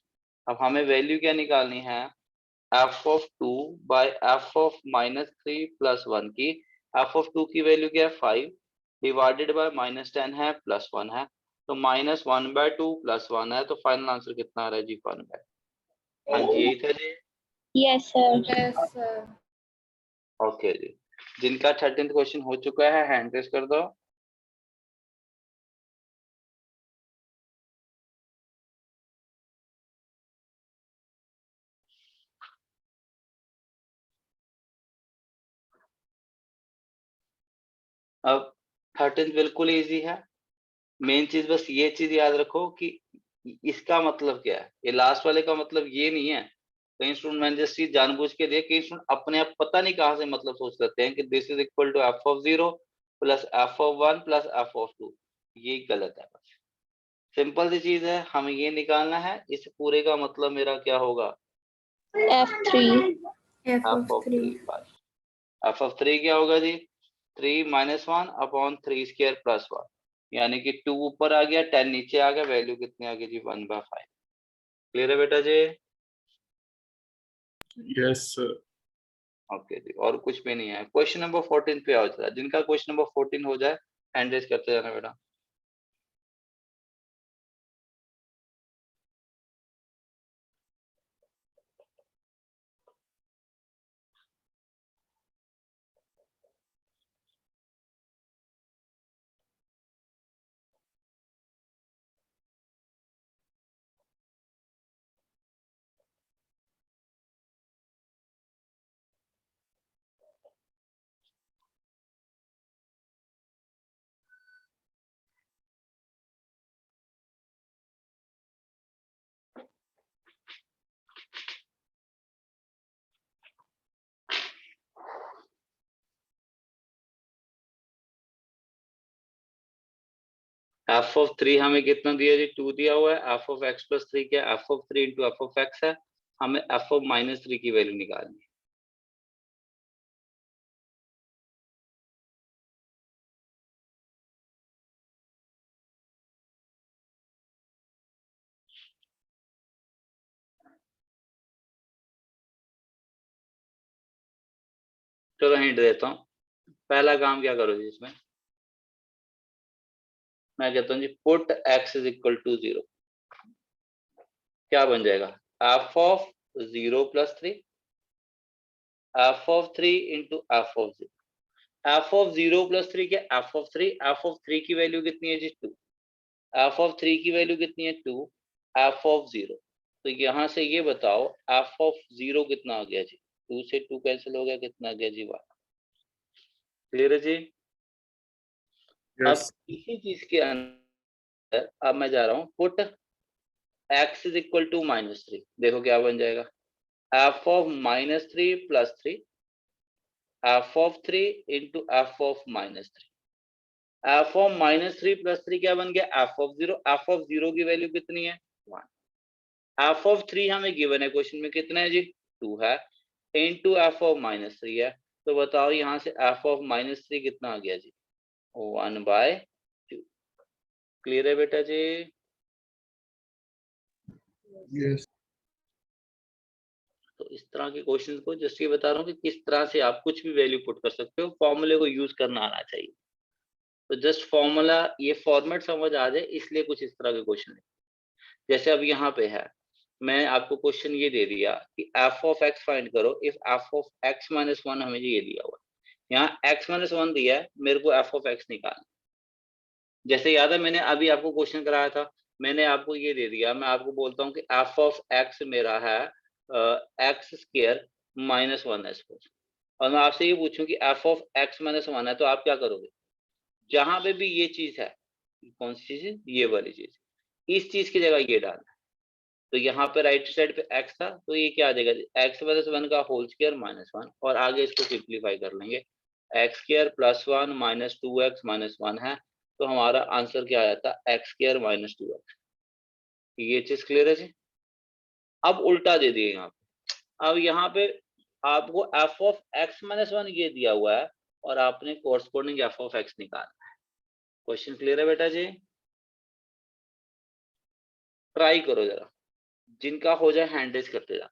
अब हमें वैल्यू क्या निकालनी है, f of 2 by f of -3 plus 1 की, f ऑफ 2 की वैल्यू क्या है 5 डिवाइडेड बाय -10 है प्लस 1 है, तो -1/2 प्लस 1 है, तो फाइनल आंसर कितना आ रहा है जी 1/। हाँ जी यही था जी। Yes sir. Yes sir. Okay जी, जिनका 13th क्वेश्चन हो चुका है हैंड रेस कर दो। अब 13th बिल्कुल इजी है, मेन चीज बस ये चीज याद रखो कि इसका मतलब क्या है, ये लास्ट वाले का मतलब ये नहीं है। कई स्टूडेंट मैंने जस्ट चीज जानबूझ के दिए, कई स्टूडेंट अपने आप पता नहीं कहाँ से मतलब सोच लेते हैं कि this is equal to f of 0 plus f of 1 plus f of 2, ये गलत है। बस सिंपल सी चीज है, हमें ये निकालना है इस पूरे का मतलब मेरा क्या होगा, F3। f f of of 3 3 बस। f ऑफ 3 क्या होगा जी, 3 -1 अपॉन 3 स्क्वायर प्लस 1, यानी कि 2 ऊपर आ गया 10 नीचे आ गया, वैल्यू कितनी आ गई जी 1/5। क्लियर है बेटा जी? Yes, sir. ओके जी, और कुछ भी नहीं है। क्वेश्चन नंबर 14 पे आओ जरा, जिनका क्वेश्चन नंबर 14 हो जाए हैंड रेज करते जाना बेटा। f ऑफ 3 हमें कितना दिया जी, 2 दिया हुआ है। f ऑफ x प्लस 3 क्या, f of 3 into f of x है, हमें f ऑफ -3 की वैल्यू निकालनी है। चलो हिंट देता हूँ, पहला काम क्या करो जी इसमें, मैं कहता हूँ जी put x is equal to 0, क्या बन जाएगा, f of 0 plus 3, f of 3 into f of 0, f of 0 plus 3 क्या, f ऑफ 3, f ऑफ 3 की वैल्यू कितनी है जी 2, f ऑफ 3 की वैल्यू कितनी है 2, f ऑफ 0, तो यहाँ से ये बताओ f ऑफ 0 कितना आ गया जी, 2 से 2 कैंसिल हो गया, कितना आ गया जी 1। क्लियर है जी? अब Yes. इसी चीज के अंदर अब मैं जा रहा हूँ put x is equal to -3, देखो क्या बन जाएगा, f of -3 plus 3, f of 3 into f of -3, f of -3 plus 3 क्या बन गया, f ऑफ 0, f ऑफ 0 की वैल्यू कितनी है 1, f ऑफ 3 हमें गिवन है क्वेश्चन में कितना है जी 2 है, इंटू f ऑफ -3 है, तो बताओ यहाँ से f ऑफ -3 कितना आ गया जी 1/2। क्लियर है बेटा जी? Yes. तो इस तरह के क्वेश्चंस को जस्ट ये बता रहा हूँ कि किस तरह से आप कुछ भी वैल्यू पुट कर सकते हो, फॉर्मूले को यूज करना आना चाहिए। तो जस्ट फॉर्मूला ये फॉर्मेट समझ आ जाए इसलिए कुछ इस तरह के क्वेश्चन है। जैसे अब यहाँ पे है, मैं आपको क्वेश्चन ये दे दिया कि f ऑफ x फाइंड करो इफ f ऑफ x -1 हमें ये दिया हुआ है, यहाँ x माइनस वन दिया है, मेरे को f ऑफ x निकालना। जैसे याद है मैंने अभी आपको क्वेश्चन कराया था, मैंने आपको ये दे दिया, मैं आपको बोलता हूँ कि f ऑफ x मेरा है x स्क्वायर माइनस वन है सपोज, और मैं आपसे ये पूछूं कि f of x minus one है, तो आप क्या करोगे? जहां पे भी ये चीज है, कौन सी चीज है? ये वाली चीज, इस चीज की जगह ये डालना है। तो यहाँ पे राइट साइड पे x था, तो ये क्या आ जाएगा? x माइनस वन का होल स्क्वायर माइनस वन, और आगे इसको सिंप्लीफाई कर लेंगे, x square plus one minus two x minus one है, तो हमारा आंसर क्या आ जाता है? X square minus two x. ये चीज क्लियर है जी? अब उल्टा दे दिए यहाँ पे, अब यहाँ पे आपको F of x minus one ये दिया हुआ है, और आपने कोरस्पोंडिंग एफ ऑफ एक्स निकालना है। क्वेश्चन क्लियर है बेटा जी? ट्राई करो जरा, जिनका हो जाए हैंड रेज करते जाओ।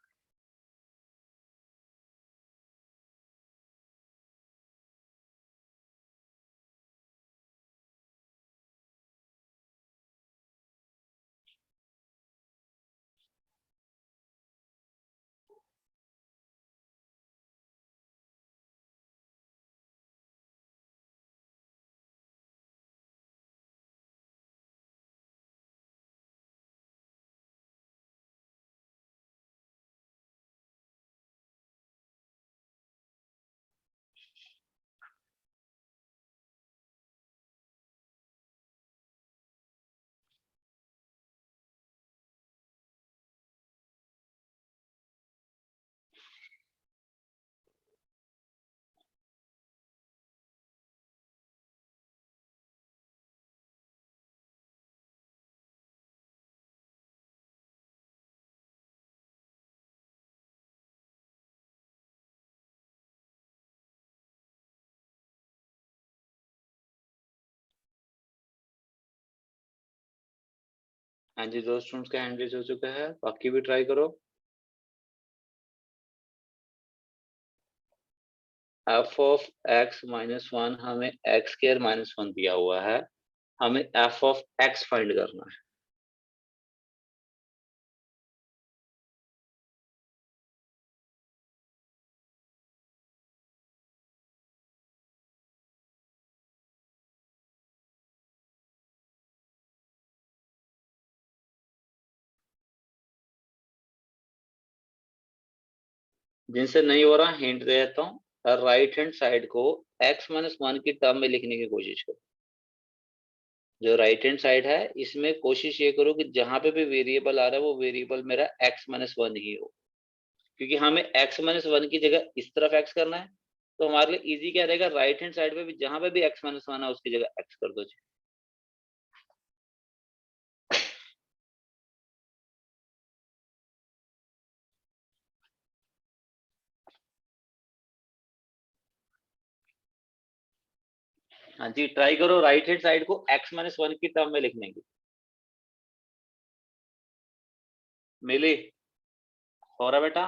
हाँ जी, दो स्टूडेंट्स का हैंड रेज हो चुका है, बाकी भी ट्राई करो। F of x minus one हमें एक्स स्क्वायर माइनस वन दिया हुआ है, हमें एफ ऑफ एक्स फाइंड करना है। जिनसे नहीं हो रहा हिंट दे देता हूँ, राइट हैंड साइड को x माइनस वन की टर्म में लिखने की कोशिश करो। जो राइट हैंड साइड है इसमें कोशिश ये करो कि जहां पे भी वेरिएबल आ रहा है वो वेरिएबल मेरा x माइनस वन ही हो, क्योंकि हमें x माइनस वन की जगह इस तरफ x करना है, तो हमारे लिए इजी क्या रहेगा? राइट हैंड साइड पे भी जहां पे भी x माइनस वन है उसकी जगह x कर दो जी। हाँ जी, ट्राई करो राइट हैंड साइड को x माइनस वन की टर्म में लिखने की। मिली? हो रहा बेटा?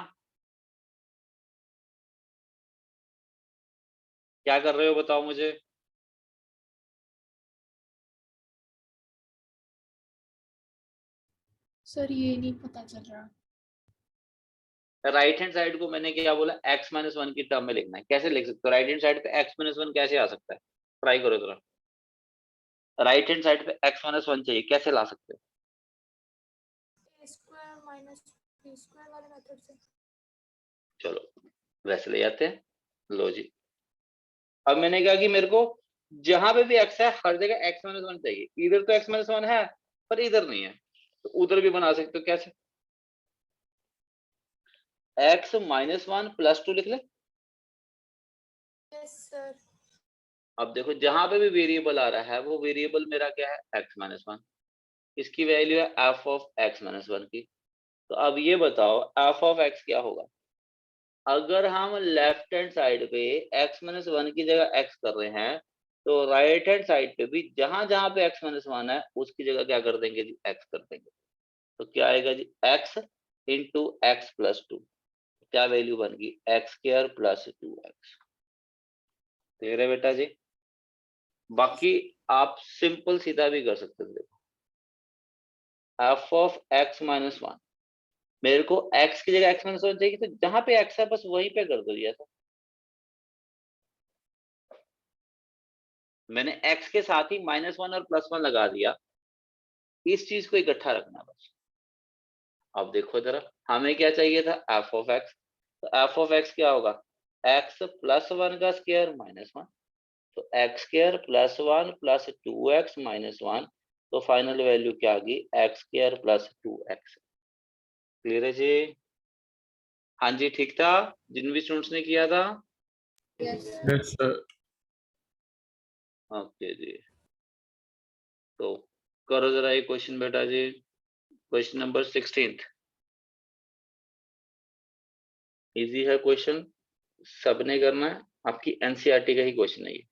क्या कर रहे हो बताओ मुझे? सर ये नहीं पता चल रहा। राइट हैंड साइड को मैंने क्या बोला? x माइनस वन की टर्म में लिखना है। कैसे लिख सकते हो राइट हैंड साइड पे x माइनस वन? कैसे आ सकता है? ट्राई करो जरा, राइट हैंड साइड पे x माइनस वन चाहिए, कैसे ला सकते हो? a square minus b square वाले मेथड से। चलो वैसे ले जाते हैं। लो जी, अब मैंने कहा कि मेरे को जहां पे भी x है हर जगह x माइनस वन चाहिए। इधर तो x माइनस वन है पर इधर नहीं है, तो उधर भी बना सकते हो। कैसे? x minus one plus two लिख ले। Yes sir. अब देखो जहां पे भी वेरिएबल आ रहा है वो वेरिएबल मेरा क्या है? x minus one. इसकी वैल्यू है f of x minus one की। तो अब ये बताओ f ऑफ x क्या होगा? अगर हम लेफ्ट हैंड साइड पे x माइनस वन की जगह x कर रहे हैं, तो राइट हैंड साइड पे भी जहां जहां पे x माइनस वन है उसकी जगह क्या कर देंगे जी? x कर देंगे। तो क्या आएगा जी? x into x plus two. क्या वैल्यू बन गई? X square plus two x. Clear है बेटा जी? बाकी आप सिंपल सीधा भी कर सकते थे। F of x minus one, मेरे को x की जगह x माइनस वन चाहिए, तो जहां पे x है बस वहीं पे कर दो। ऐसा मैंने x के साथ ही -1 और +1 लगा दिया, इस चीज को इकट्ठा रखना बस। अब देखो जरा, हमें क्या चाहिए था, f ऑफ x, तो f ऑफ x क्या होगा, x + 1 का स्क्वायर -1, तो x स्क्वायर + 1 + 2x - 1, तो फाइनल वैल्यू क्या आ गई, x स्क्वायर + 2x। क्लियर है जी? हाँ जी, ठीक था जिन भी स्टूडेंट्स ने किया था? Yes. Yes, sir. ओके जी, तो करो जरा ये क्वेश्चन बेटा जी, क्वेश्चन नंबर 16। इजी है क्वेश्चन, सबने करना है, आपकी एनसीईआरटी का ही क्वेश्चन है ये।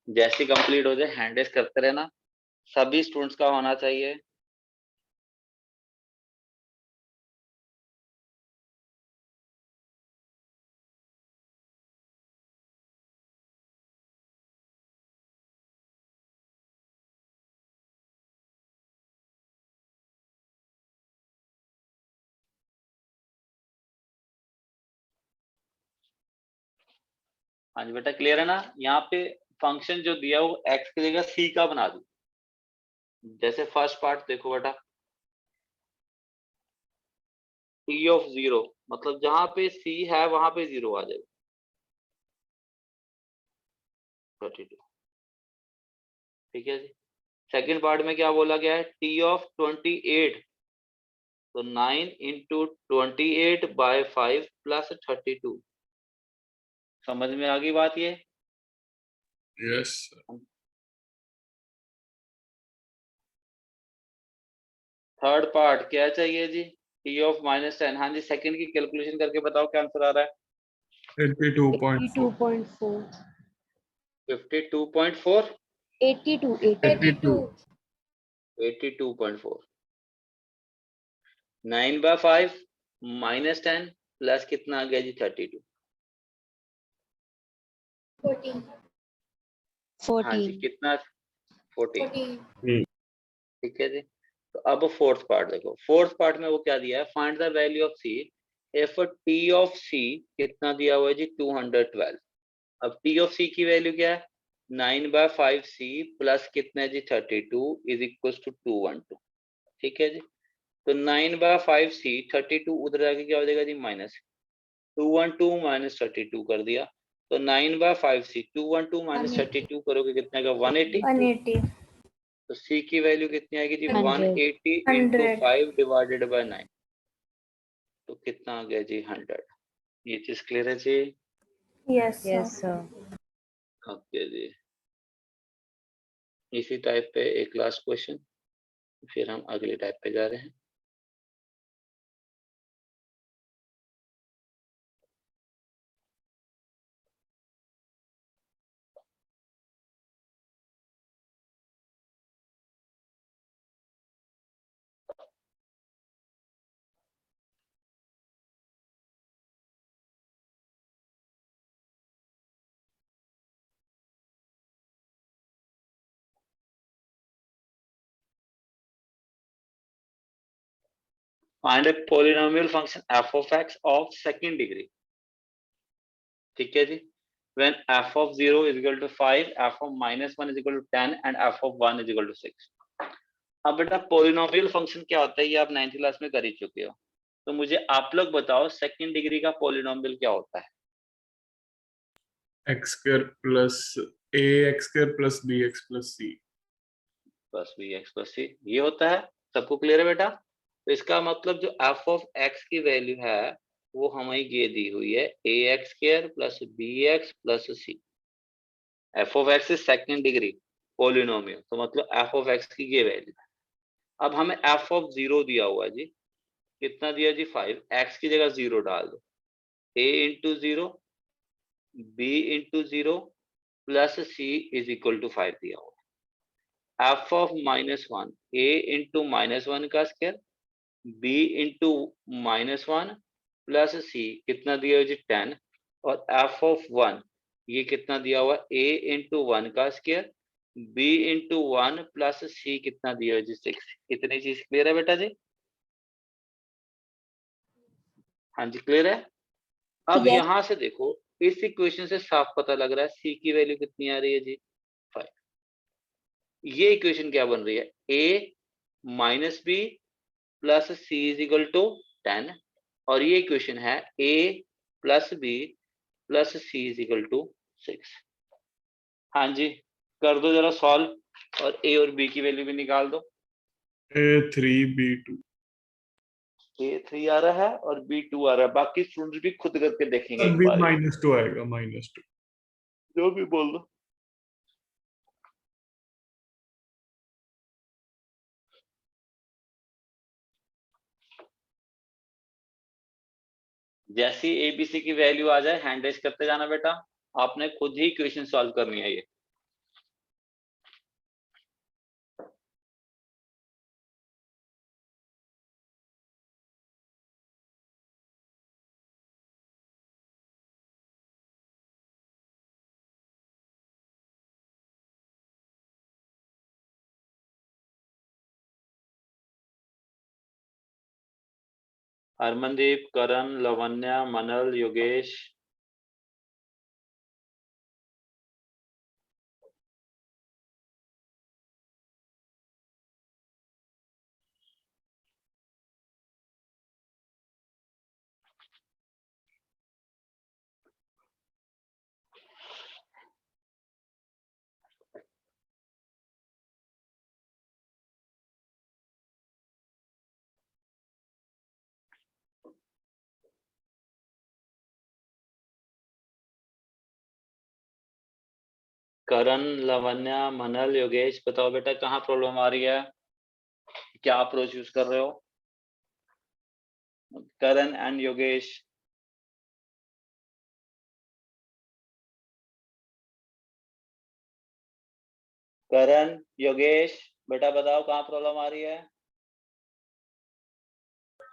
जैसे कंप्लीट हो जाए हैंड रेस करते रहना, सभी स्टूडेंट्स का होना चाहिए। हाँ जी बेटा, क्लियर है ना? यहाँ पे फंक्शन जो दिया वो x की जगह c का बना दो। जैसे फर्स्ट पार्ट देखो बेटा, t ऑफ 0, मतलब जहां पे c है वहां पे 0 आ जाएगा, 32। ठीक है जी। सेकंड पार्ट में क्या बोला गया है, t ऑफ 28, तो 9 × 28/5 + 32। समझ में आ गई बात ये? Yes, sir. थर्ड पार्ट क्या चाहिए जी, t ऑफ -10। हाँ जी, सेकंड की कैलकुलेशन करके बताओ क्या आंसर आ रहा है। 82.4. 82.4. 52.4, 82. 82. 82.4। 9/5 -10 प्लस कितना आ गया जी, 32। 14. हाँ जी, 14. कितना, 14। 14. ठीक है जी। तो अब फोर्थ पार्ट देखो, फोर्थ पार्ट में वो क्या दिया है, find the value of c if t of c कितना दिया हुआ है जी, 212। अब टी ऑफ सी की वैल्यू क्या है, 9/5 सी प्लस कितना है जी, 32 इज इक्वल टू 212। ठीक है जी। तो 9/5 सी, 32 उधर जाके क्या हो जाएगा जी, -212 - 32 कर दिया, तो 9/5 सी, 212 - 32 करोगे कितना का, 180। 180. तो सी की वैल्यू कितनी आएगी जी, 100. 180 × 5 / 9, तो कितना आ गया जी, 100। ये चीज क्लियर है जी? Yes, sir. Yes, sir. Okay जी। इसी टाइप पे एक लास्ट क्वेश्चन, फिर हम अगले टाइप पे जा रहे हैं। Find a polynomial function f of x of second degree। ठीक है जी। when f of 0 is equal to 5, f of -1 is equal to 10 and f of 1 is equal to 6। अब बेटा पॉलिनोमियल फंक्शन क्या होता है ये आप 9th क्लास में कर ही चुके हो, तो मुझे आप लोग बताओ सेकंड डिग्री का पॉलिनोमियल क्या होता है। X² plus AX² plus BX plus C. बस bx + c ये होता है, सबको क्लियर है बेटा? तो इसका मतलब जो f of x की वैल्यू है वो हमें ये दी हुई है, ax² + bx + c। f of x is second degree polynomial, तो मतलब f of x की ये वैल्यू है। अब हमें f of 0 दिया हुआ है जी, कितना दिया जी, 5। x की जगह 0 डाल दो, a × 0 b × 0 plus c is equal to 5 दिया हुआ है। f of -1 a × -1 का स्क्वायर b × -1 प्लस सी कितना दिया है जी 10 और एफ ऑफ 1 ये कितना दिया हुआ a इंटू 1 का स्क्वायर b इंटू 1 प्लस सी कितना दिया है जी 6। इतनी चीज क्लियर है बेटा जी? हाँ जी क्लियर है। अब Yes. यहां से देखो इस इक्वेशन से साफ पता लग रहा है सी की वैल्यू कितनी आ रही है जी 5। ये इक्वेशन क्या बन रही है a minus b plus c is equal to 10 और ये इक्वेशन है a plus b plus c is equal to 6। हाँ जी कर दो जरा सॉल्व और a और b की वैल्यू भी निकाल दो। A3 B2 a3 आ रहा है और b2 आ रहा है, बाकी स्टूडेंट्स भी खुद करके देखेंगे एक भी बार -2 आएगा -2 जो भी बोल दो। जैसी एबीसी की वैल्यू आ जाए हैंड रेज करते जाना बेटा, आपने खुद ही इक्वेशन सॉल्व करनी है ये। हरमनदीप, करण, लवन्या, मनल, योगेश, करण, लवन्या, मनल, योगेश बताओ बेटा कहाँ प्रॉब्लम आ रही है, क्या अप्रोच यूज कर रहे हो? करण एंड योगेश। करण, योगेश बेटा बताओ कहाँ प्रॉब्लम आ रही है?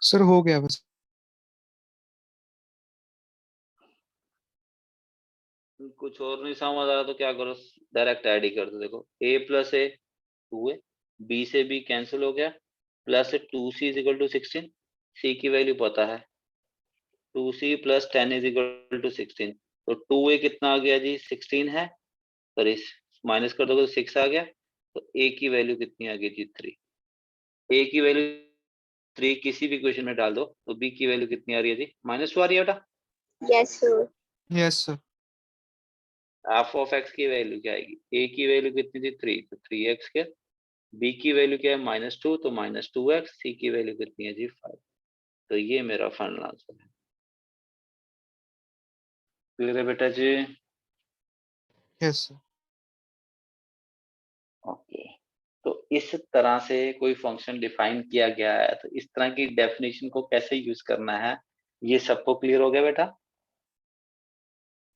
सर हो गया बस। कुछ और नहीं समझ आ रहा तो क्या करो डायरेक्ट ऐड ही कर दो। देखो a प्लस ए 2 है, b से b कैंसिल हो गया, plus 2c is equal to 16, c की वैल्यू पता है 2c plus 10 is equal to 16, तो 2a कितना आ गया जी 16 है, पर इस माइनस कर दोगे तो 6 आ गया, तो a की वैल्यू कितनी आ गई जी 3। a की वैल्यू 3 किसी भी क्वेश्चन में डाल दो तो b की वैल्यू कितनी आ रही है जी -2 आ रही है बेटा। Yes, sir. Yes sir. F of x की वैल्यू क्या आएगी, a की वैल्यू कितनी थी 3 तो 3x के, b की वैल्यू क्या है -2 तो -2x, c की वैल्यू कितनी है जी 5। तो ये मेरा फाइनल आंसर है। क्लियर है बेटा जी? Yes sir. ओके, तो इस तरह से कोई फंक्शन डिफाइन किया गया है, तो इस तरह की डेफिनेशन को कैसे यूज करना है ये सबको क्लियर हो गया बेटा?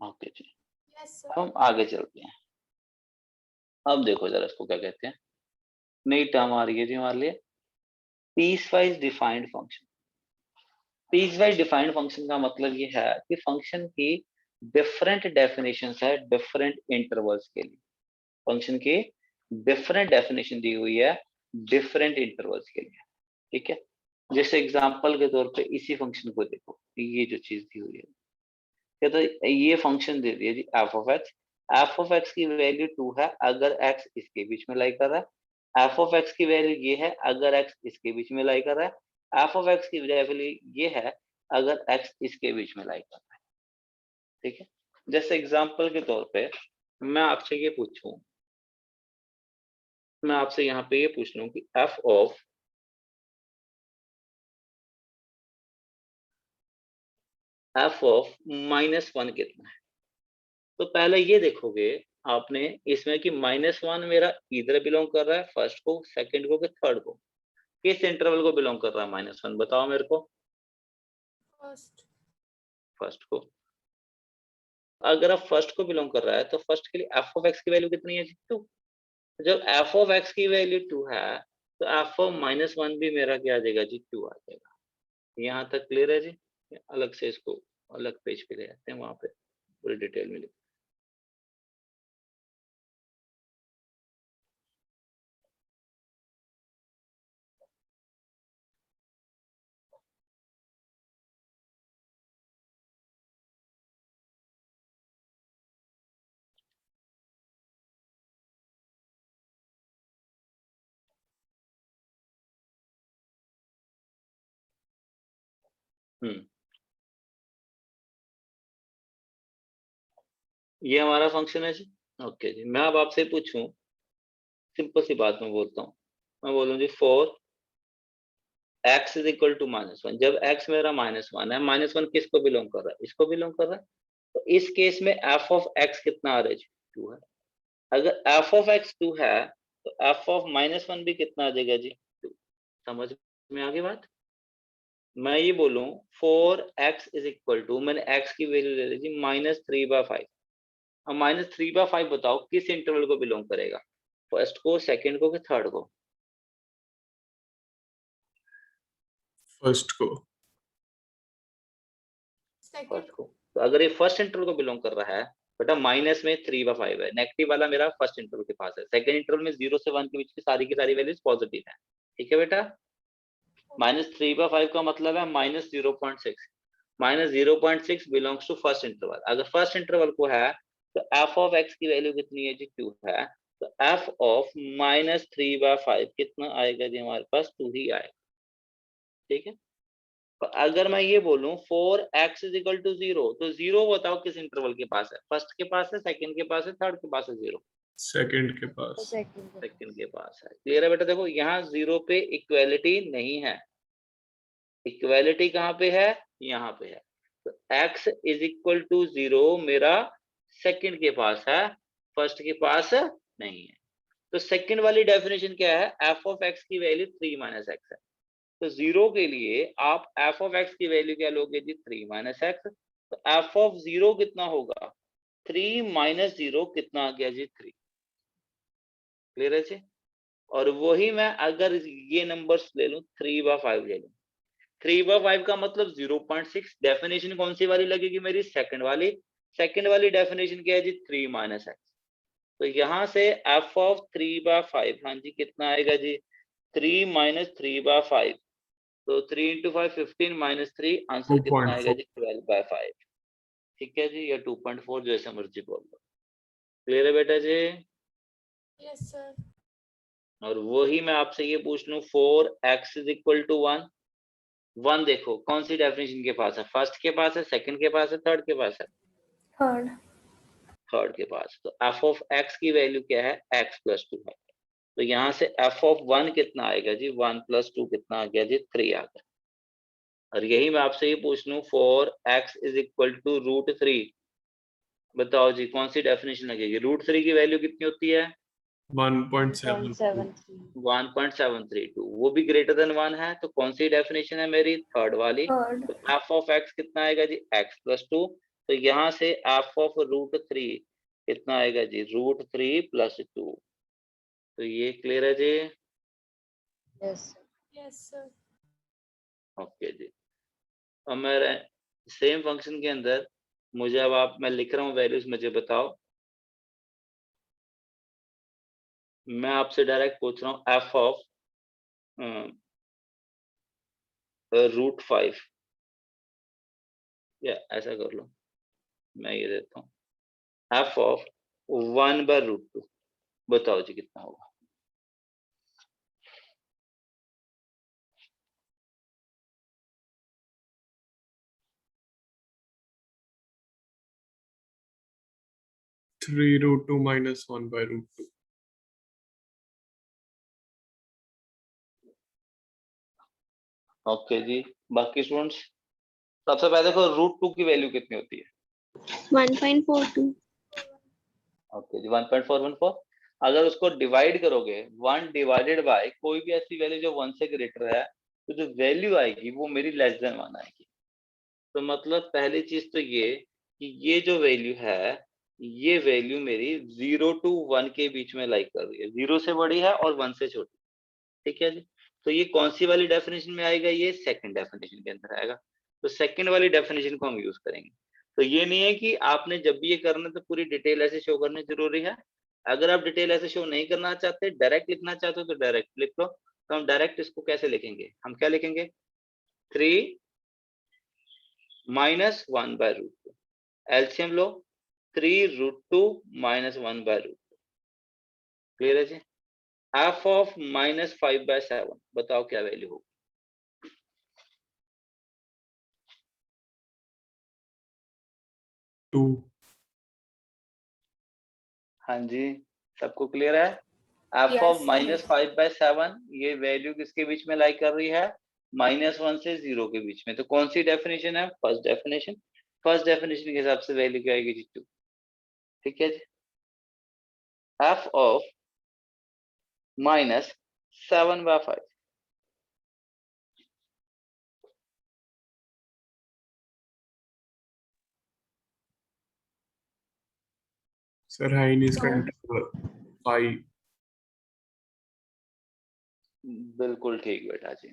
ओके जी, Yes, sir. अब हम आगे चलते हैं। अब देखो जरा इसको क्या कहते हैं, नई टर्म आ रही है जी हमारे लिए, piecewise defined function. Piecewise defined function का मतलब ये है कि फंक्शन की डिफरेंट डेफिनेशंस है डिफरेंट इंटरवल्स के लिए। फंक्शन की डिफरेंट डेफिनेशन दी हुई है डिफरेंट इंटरवल्स के लिए, ठीक है। जैसे एग्जांपल के तौर पे इसी फंक्शन को देखो, ये जो चीज दी हुई है, क्या तो ये फंक्शन दे दिया जी f of x. F of x की वैल्यू 2 है अगर एक्स इसके बीच में लाई कर रहा है, एफ ऑफ एक्स की वैल्यू ये है अगर एक्स इसके बीच में लाई कर रहा है, एफ ऑफ एक्स की वैल्यू ये है अगर एक्स इसके बीच में लाई कर रहा है, ठीक है। जैसे एग्जांपल के तौर पे मैं आपसे ये पूछूं, मैं आपसे यहाँ पे ये पूछ लूं कि एफ ऑफ -1 कितना है, तो पहले ये देखोगे आपने इसमें कि -1 मेरा इधर बिलोंग कर रहा है फर्स्ट को, सेकंड को, कि थर्ड को, किस इंटरवल को बिलोंग कर रहा है -1 बताओ मेरे को। First. फर्स्ट को। अगर आप फर्स्ट को बिलोंग कर रहा है तो फर्स्ट के लिए एफ ऑफ एक्स की वैल्यू कितनी है जी 2। जब एफ ऑफ एक्स की वैल्यू 2 है तो एफ ऑफ -1 भी मेरा क्या आ जाएगा जी 2 आ जाएगा। यहाँ तक क्लियर है जी? अलग से इसको अलग पेज पे ले आते हैं, वहां पे पूरी डिटेल में लिख। ये हमारा फंक्शन है जी। ओके जी, मैं अब आपसे पूछूं, सिंपल सी बात मैं बोलता हूँ, मैं बोलूँ जी for x is equal to -1, जब x मेरा -1 है, -1 किसको बिलोंग कर रहा है, इसको बिलोंग कर रहा है, तो इस केस में f ऑफ x कितना आ रहा है जी, 2 है। अगर f ऑफ x 2 है तो f ऑफ -1 भी कितना आ जाएगा जी, 2। समझ में आ गई बात। मैं ये बोलूं for x is equal to, मैंने x की वैल्यू ले ली जी -3/5। अब -3/5 बताओ किस इंटरवल को बिलोंग करेगा, फर्स्ट को, सेकंड को, कि थर्ड को? फर्स्ट को। सेकंड फर्स्ट को। तो अगर ये फर्स्ट इंटरवल को बिलोंग कर रहा है बेटा, माइनस में 3/5 है, नेगेटिव वाला मेरा फर्स्ट इंटरवल के पास है, सेकंड इंटरवल में 0 से 1 के बीच की सारी वैल्यूज पॉजिटिव है। ठीक है बेटा, -3/5 का मतलब है -0.6, -0.6 बिलोंग्स टू फर्स्ट इंटरवल। अगर फर्स्ट इंटरवल को है तो f ऑफ x की वैल्यू कितनी है जी, 2 है, तो f ऑफ -3/5 कितना आएगा जी, हमारे पास 2 ही आएगा। ठीक है, तो अगर मैं ये बोलूं for x is equal to 0, तो 0 बताओ किस इंटरवल के पास है, फर्स्ट के पास है, सेकंड के पास है, थर्ड के पास है? 0 सेकंड के पास। सेकंड के पास है। क्लियर है बेटा? देखो यहाँ 0 पे इक्वालिटी नहीं है, इक्वालिटी कहाँ पे है, यहाँ पे है। तो x इज इक्वल टू 0 मेरा सेकंड के पास है, फर्स्ट के पास नहीं है। तो सेकंड वाली डेफिनेशन क्या है, f ऑफ x की वैल्यू 3 - x है। तो 0 के लिए आप f ऑफ x की वैल्यू क्या लोगे जी, 3 - x। तो f ऑफ 0 कितना होगा, 3 - 0 कितना आ गया जी, 3। क्लियर है जी? और वही मैं अगर ये नंबर्स ले लूं, 3/5 ले लूं, 3/5 का मतलब 0.6। डेफिनेशन कौन सी वाली लगेगी मेरी, सेकंड वाली। सेकंड वाली डेफिनेशन क्या है जी, 3 - x। तो यहाँ से f ऑफ 3/5, हाँ जी, कितना आएगा जी, 3 - 3/5। तो 3 × 5 15 - 3, आंसर कितना आएगा 2.4। जी, 12/5। ठीक है जी, या 2.4, जैसे मर्जी बोल लो। क्लियर है बेटा जी? Yes sir. और वही मैं आपसे ये पूछ लूं, 4x इज इक्वल टू 1, 1 देखो कौन सी डेफिनेशन के पास है, फर्स्ट के पास है, सेकंड के पास है, थर्ड के पास है? थर्ड। थर्ड के पास। तो f ऑफ x की वैल्यू क्या है, x + 2 है। तो यहाँ से f ऑफ 1 कितना आएगा जी, 1 + 2 कितना आ गया जी, 3 आ गया। और यही मैं आपसे ये पूछ लूं, 4x इज इक्वल टू √3, बताओ जी कौन सी डेफिनेशन लगेगी, √3 की वैल्यू कितनी होती है, 1.7। 1.732, वो भी ग्रेटर देन 1 है, तो कौन सी डेफिनेशन है मेरी, थर्ड वाली। थर्ड। तो f ऑफ x कितना आएगा जी, x + 2। तो यहाँ से f ऑफ √3 कितना आएगा जी, √3 + 2। तो ये क्लियर है जी? Yes sir. ओके जी। अब मैं सेम फंक्शन के अंदर मुझे, अब आप, मैं लिख रहा हूँ वैल्यूज, मुझे बताओ। मैं आपसे डायरेक्ट पूछ रहा हूँ f ऑफ √5, या ऐसा कर लो, मैं ये देता हूँ f ऑफ 1/√2, बताओ जी कितना होगा। थ्री √2 - 1/√2। ओके जी, बाकी स्टूडेंट्स, सबसे पहले देखो √2 की वैल्यू कितनी होती है, 1.42। ओके जी, 1.414। अगर उसको डिवाइड करोगे 1 डिवाइडेड बाय कोई भी ऐसी वैल्यू जो 1 से ग्रेटर है, तो जो वैल्यू आएगी वो मेरी लेस देन 1 आएगी। तो मतलब पहली चीज तो ये कि ये जो वैल्यू है, ये वैल्यू मेरी 0 to 1 के बीच में लाइक कर रही है, 0 से बड़ी है और 1 से छोटी। ठीक है जी? तो ये कौन सी वाली डेफिनेशन में आएगा, ये सेकंड डेफिनेशन के अंदर आएगा। तो सेकंड वाली डेफिनेशन को हम यूज करेंगे। तो ये नहीं है कि आपने जब भी ये करना तो पूरी डिटेल ऐसे शो करनी जरूरी है। अगर आप डिटेल ऐसे शो नहीं करना चाहते, डायरेक्ट लिखना चाहते हो तो डायरेक्ट लिख लो। तो हम डायरेक्ट इसको कैसे लिखेंगे, हम क्या लिखेंगे, 3 माइनस 1/√2, एलसीएम लो, 3√2 माइनस 1/√2। क्लियर है जी। f ऑफ -5/7 बताओ क्या वैल्यू होगी। 2। हाँ जी, सबको क्लियर है। f ऑफ -5/7 ये वैल्यू किसके बीच में लाई कर रही है, -1 से 0 के बीच में। तो कौन सी डेफिनेशन है, फर्स्ट डेफिनेशन। फर्स्ट डेफिनेशन के हिसाब से वैल्यू क्या आएगी जी 2। ठीक है जी। f ऑफ -7/5 सर है ही नहीं इसका हाँ। इंटरवल 5। बिल्कुल ठीक बेटा जी।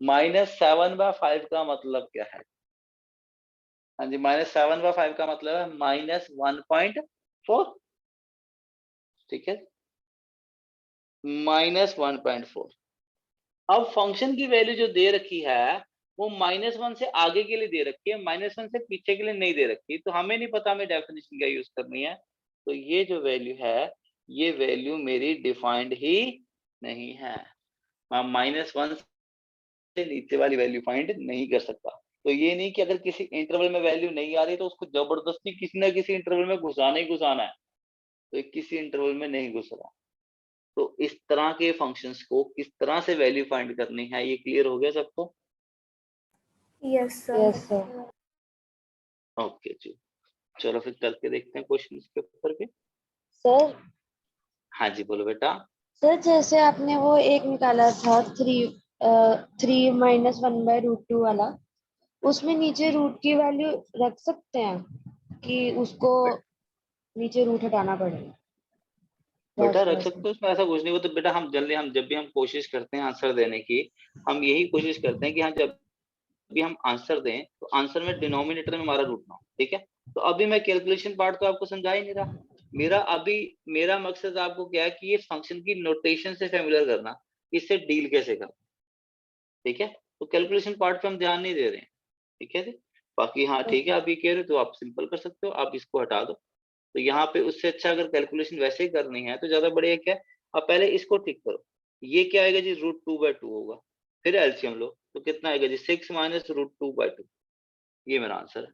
-7/5 का मतलब क्या है, हाँ जी, -7/5 का मतलब है -1.4। ठीक है, -1.4। अब फंक्शन की वैल्यू जो दे रखी है वो -1 से आगे के लिए दे रखी है, -1 से पीछे के लिए नहीं दे रखी। तो हमें नहीं पता हमें डेफिनेशन क्या यूज करनी है। तो ये जो वैल्यू है ये वैल्यू मेरी डिफाइंड ही नहीं है। मैं -1 से नीचे वाली वैल्यू फाइंड नहीं कर सकता। तो ये नहीं कि अगर किसी इंटरवल में वैल्यू नहीं आ रही तो उसको जबरदस्ती किसी ना किसी इंटरवल में घुसाना ही घुसाना है। तो ये किसी इंटरवल में नहीं घुस रहा। तो इस तरह के फंक्शंस को किस तरह से वैल्यू फाइंड करनी है ये क्लियर हो गया सबको। Yes sir. Yes sir. Okay जी, चलो फिर करके देखते हैं क्वेश्चन के ऊपर के। सर हाँ जी बोलो बेटा। सर जैसे आपने वो एक निकाला था 3 माइनस 1/√2 वाला, उसमें नीचे रूट की वैल्यू रख सकते हैं कि उसको नीचे रूट हटाना पड़ेगा। बेटा वैसे रख वैसे। सकते हो, उसमें ऐसा कुछ नहीं। वो तो बेटा हम जल्दी, हम जब भी हम कोशिश करते हैं आंसर देने की, हम यही कोशिश करते हैं कि हाँ जब भी हम आंसर दें तो आंसर में डिनोमिनेटर में हमारा रूट ना हो। ठीक है, तो अभी मैं कैलकुलेशन पार्ट तो आपको समझा ही नहीं रहा। मेरा अभी मेरा मकसद आपको क्या है कि ये फंक्शन की नोटेशन से फेमिलियर करना, इससे डील कैसे करना। ठीक है, तो कैलकुलेशन पार्ट पे हम ध्यान नहीं दे रहे हैं। ठीक है जी। बाकी हाँ ठीक है, आप ये कह रहे हो तो आप सिंपल कर सकते हो, आप इसको हटा दो। तो यहाँ पे उससे अच्छा अगर कैलकुलेशन वैसे ही करनी है तो ज्यादा बढ़िया क्या है, आप पहले इसको ठीक करो। ये क्या आएगा जी, √2/2 होगा। फिर एलसीएम लो तो कितना आएगा जी, 6 माइनस √2/2। ये मेरा आंसर है।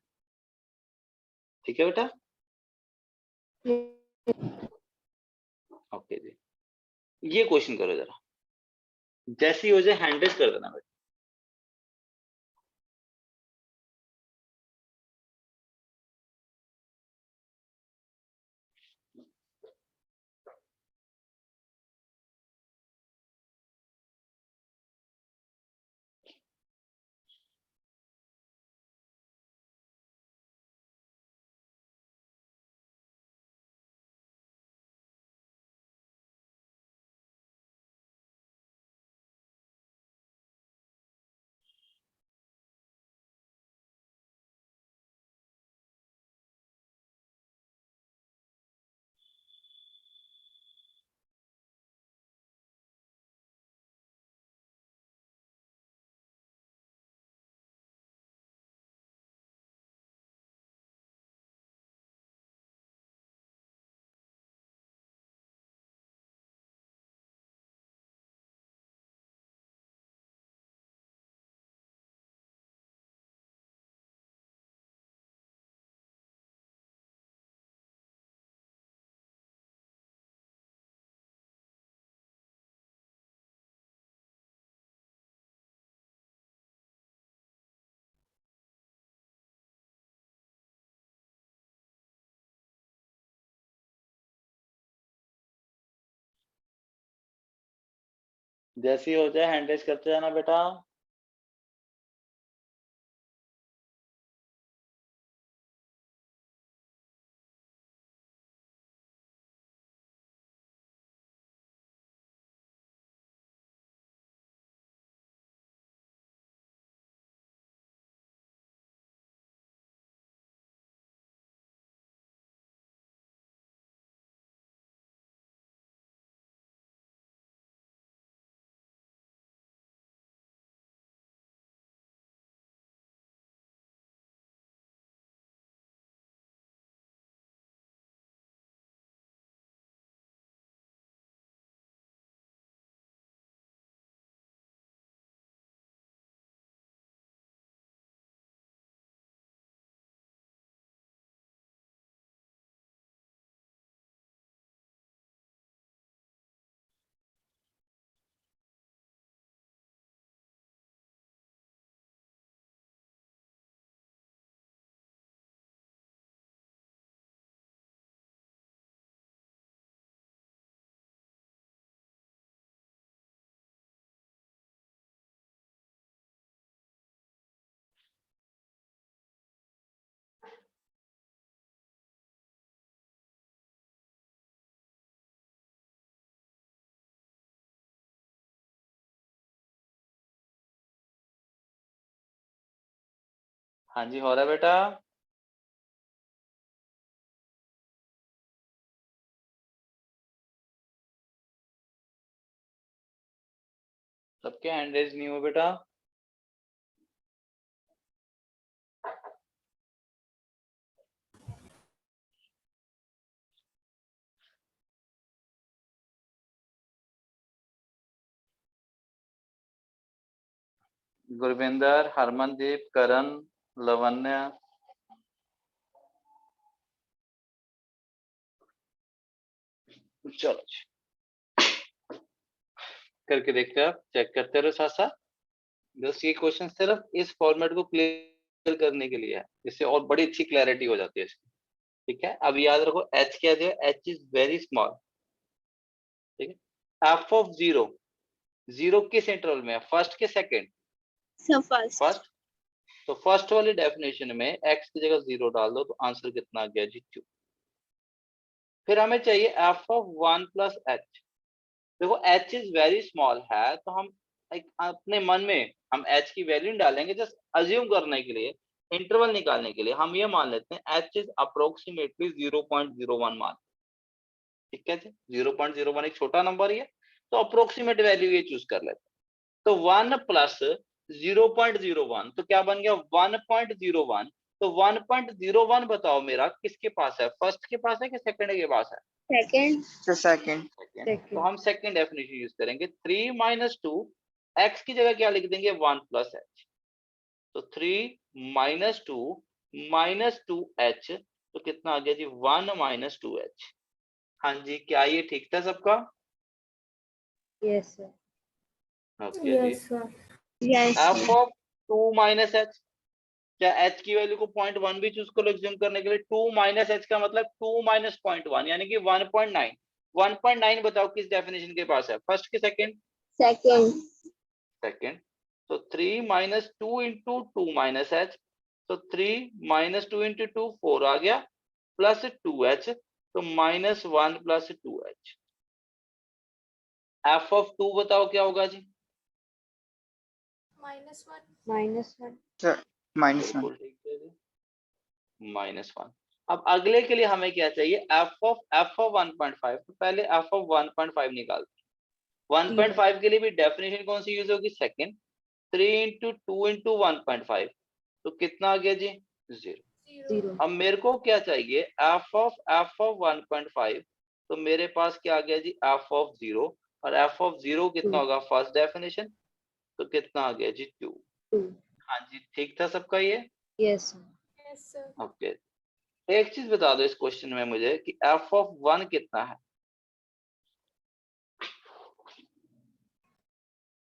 ठीक है बेटा। ओके जी, ये क्वेश्चन करो जरा, जैसी हो जाए हैंड रेज कर देना बेटा। जैसी हो जाए हैंड रेज करते जाना बेटा। हाँ जी, हो रहा है बेटा। सबके हैंड रेज नहीं हो बेटा। गुरविंदर, हरमनदीप, करण, लवन्य, चलो जी। करके देखते हैं, आप चेक करते रहो साथ साथ। बस ये क्वेश्चन सिर्फ इस फॉर्मेट को क्लियर करने के लिए है, इससे और बड़ी अच्छी क्लैरिटी हो जाती है इसकी। ठीक है, अब याद रखो h क्या दिया, h इज वेरी स्मॉल। ठीक है, f ऑफ 0, 0 किस इंटरवल में है, फर्स्ट के सेकंड? फर्स्ट। तो फर्स्ट वाली डेफिनेशन में x की जगह 0 डाल दो तो आंसर कितना आ गया जी, 2। फिर हमें चाहिए f ऑफ 1 प्लस h। देखो h इज वेरी स्मॉल है, तो हम अपने मन में हम h की वैल्यू डालेंगे, जस्ट अज्यूम करने के लिए, इंटरवल निकालने के लिए हम ये मान लेते हैं h इज अप्रोक्सीमेटली 0.01 मान। ठीक है जी, 0.01 एक छोटा नंबर ही है, तो अप्रोक्सीमेट वैल्यू ये चूज कर लेते हैं। तो 1 प्लस 0.01 तो क्या बन गया, 1.01। तो 1.01 बताओ मेरा किसके पास है, फर्स्ट के पास है कि सेकंड के पास है? सेकंड। सेकंड। तो हम सेकंड डेफिनेशन यूज करेंगे, 3 माइनस 2, x की जगह क्या लिख देंगे, 1 प्लस h। तो 3 माइनस 2 माइनस 2h, तो कितना आ गया जी, 1 माइनस 2h। हाँ जी, क्या ये ठीक था सबका? Yes sir. ओके जी। Yes sir. Yes f of 2 minus h, क्या h की वैल्यू को 0.1 भी चूज करो एग्जाम करने के लिए। 2 माइनस h का मतलब 2 माइनस 0.1 यानी कि 1.9। 1.9 बताओ किस डेफिनेशन के पास है, फर्स्ट के सेकंड? सेकंड। सेकंड। तो 3 माइनस 2 इंटू 2 माइनस h, तो 3 माइनस 2 इंटू 2 4 आ गया, प्लस 2h, तो minus 1 plus 2h। f of 2 बताओ क्या होगा जी? -1 -1। सर -1 बिल्कुल ठीक है जी, -1। अब अगले के लिए हमें क्या चाहिए, f ऑफ 1.5। तो पहले f ऑफ 1.5 निकालते हैं। 1.5 के लिए भी डेफिनेशन कौन सी यूज होगी, सेकंड। 3 इंटू 2 इंटू 1.5, तो कितना आ गया जी, 0। 0। अब मेरे को क्या चाहिए, f ऑफ 1.5। तो मेरे पास क्या आ गया जी, f ऑफ 0। और f ऑफ 0 कितना होगा, फर्स्ट डेफिनेशन, तो कितना आ गया जी, 2। 2। हाँ जी, ठीक था सबका ये? Yes sir. yes sir okay. एक चीज बता दो इस क्वेश्चन में मुझे कि f ऑफ 1 कितना है?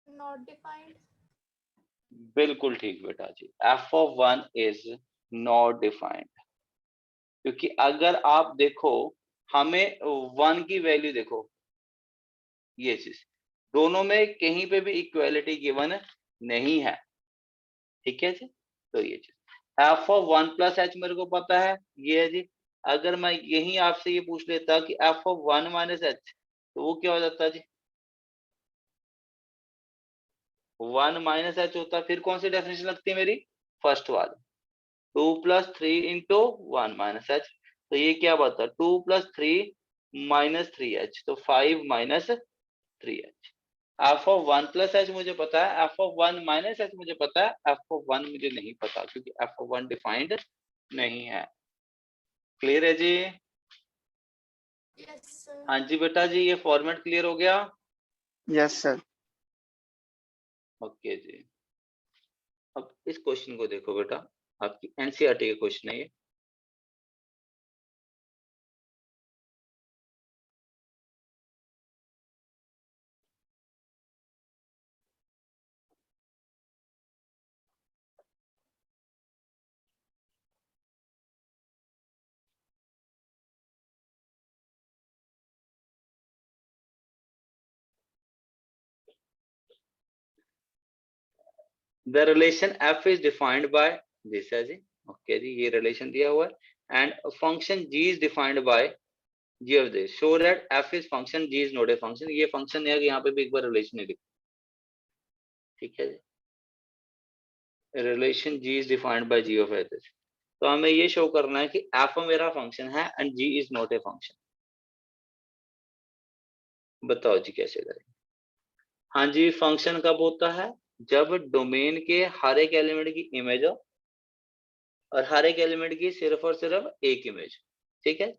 not defined बिल्कुल ठीक बेटा जी, f of 1 is not defined. क्योंकि अगर आप देखो, हमें 1 की वैल्यू देखो, ये चीज दोनों में कहीं पे भी इक्वालिटी गिवन नहीं है। ठीक है जी, तो ये चीज f ऑफ 1 प्लस h मेरे को पता है, ये है जी। अगर मैं यही आपसे ये पूछ लेता कि f ऑफ 1 माइनस h, तो वो क्या हो जाता जी, 1 माइनस h होता। फिर कौन सी डेफिनेशन लगती है मेरी, फर्स्ट वाली, 2 प्लस 3 इंटू 1 माइनस h। तो ये क्या बता, 2 प्लस 3 माइनस 3h, तो 5 minus 3h। f of 1 plus h मुझे पता है, f ऑफ 1 माइनस h मुझे पता है, f ऑफ 1 मुझे नहीं पता क्योंकि f ऑफ 1 डिफाइंड नहीं है। क्लियर है जी? yes sir हाँ जी बेटा जी, ये फॉर्मेट क्लियर हो गया? Yes sir. ओके जी। अब इस क्वेश्चन को देखो बेटा, आपकी एनसीईआरटी का क्वेश्चन है ये। The relation f is defined by this है जी। ओके जी, ये रिलेशन दिया हुआ है। And function g is defined by g of this, show that f is function, g is not a function। ये फंक्शन है कि यहाँ पे भी एक बार रिलेशन है। ठीक है जी। Relation g is defined by g of h. तो हमें ये शो करना है कि एफ मेरा फंक्शन है and g is not a function. बताओ जी कैसे करें। हाँ जी, फंक्शन कब होता है? जब डोमेन के हर एक एलिमेंट की इमेज हो और हर एक एलिमेंट की सिर्फ और सिर्फ एक इमेज। ठीक है,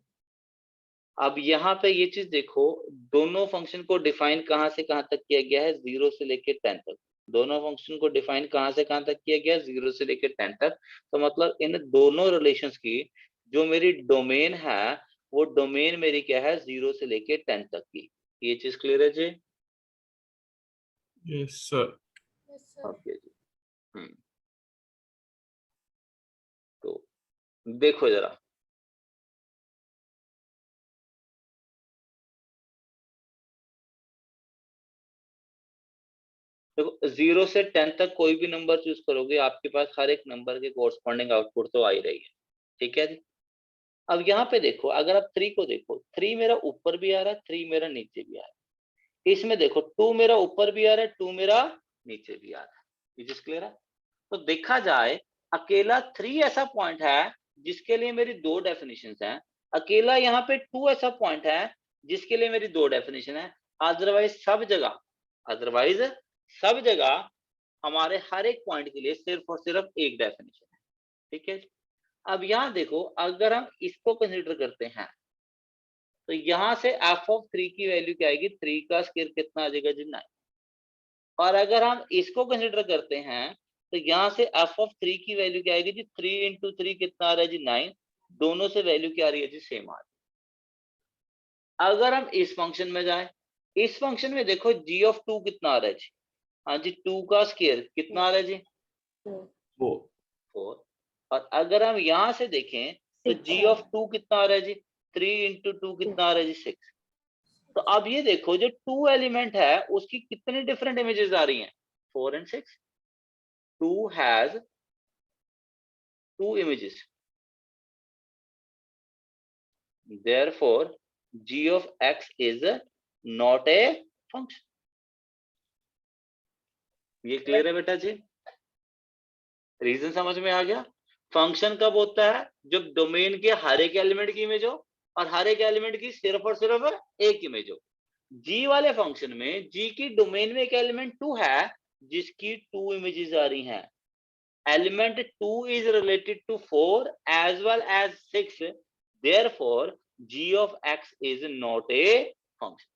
अब यहाँ पे ये चीज देखो, दोनों फंक्शन को डिफाइन कहाँ से कहाँ तक किया गया है? 0 से लेके 10 तक। दोनों फंक्शन को डिफाइन कहाँ से कहाँ तक किया गया है? 0 से लेके 10 तक। तो मतलब इन दोनों रिलेशंस की जो मेरी डोमेन है वो डोमेन मेरी क्या है? 0 से लेके 10 तक की। ये चीज क्लियर है जी? Yes, sir. Yes, sir. Okay जी। तो देखो जरा, देखो 0 से 10 तक कोई भी नंबर चूज करोगे, आपके पास हर एक नंबर के कोरस्पॉन्डिंग आउटपुट तो आ ही रही है। ठीक है जी। अब यहाँ पे देखो, अगर आप 3 को देखो, 3 मेरा ऊपर भी आ रहा है, 3 मेरा नीचे भी आ रहा है। इसमें देखो 2 मेरा ऊपर भी आ रहा है, 2 मेरा नीचे भी आ रहा है। ये चीज क्लियर है? तो देखा जाए, अकेला 3 ऐसा पॉइंट है जिसके लिए मेरी दो डेफिनेशन है। अकेला यहाँ पे 2 ऐसा पॉइंट है जिसके लिए मेरी दो डेफिनेशन है। अदरवाइज सब जगह हमारे हर एक पॉइंट के लिए सिर्फ और सिर्फ एक डेफिनेशन है। ठीक है, अब यहाँ देखो, अगर हम इसको कंसीडर करते हैं तो यहाँ से f(3) की वैल्यू क्या आएगी? 3 का स्क्वायर कितना आ जाएगा जी? 9। और अगर हम इसको कंसीडर करते हैं तो यहाँ से f(3) की वैल्यू क्या आएगी जी? 3 इंटू 3 कितना आ रहा है जी? 9। दोनों से वैल्यू क्या आ रही है जी? सेम आ रही है। अगर हम इस फंक्शन में जाएं, इस फंक्शन में देखो g(2) कितना आ रहा है जी? हाँ जी, 2 का स्क्वायर कितना आ रहा है जी? 4. 4। और अगर हम यहाँ से देखें तो g(2) कितना आ रहा है जी? 3 इंटू 2 कितना आ रहा है जी? 6। तो अब ये देखो, जो 2 एलिमेंट है उसकी कितनी डिफरेंट इमेजेस आ रही हैं? 4 and 6। 2 has 2 images, therefore g of x is not a function। ये क्लियर है बेटा जी? रीजन समझ में आ गया? फंक्शन कब होता है? जब डोमेन के हर एक एलिमेंट की इमेज हो और हर एक एलिमेंट की सिर्फ और सिर्फ एक इमेज हो। जी वाले फंक्शन में जी की डोमेन में एक एलिमेंट 2 है जिसकी 2 इमेजेस आ रही हैं। Element 2 is related to 4 as well as 6, therefore g of x is not a function।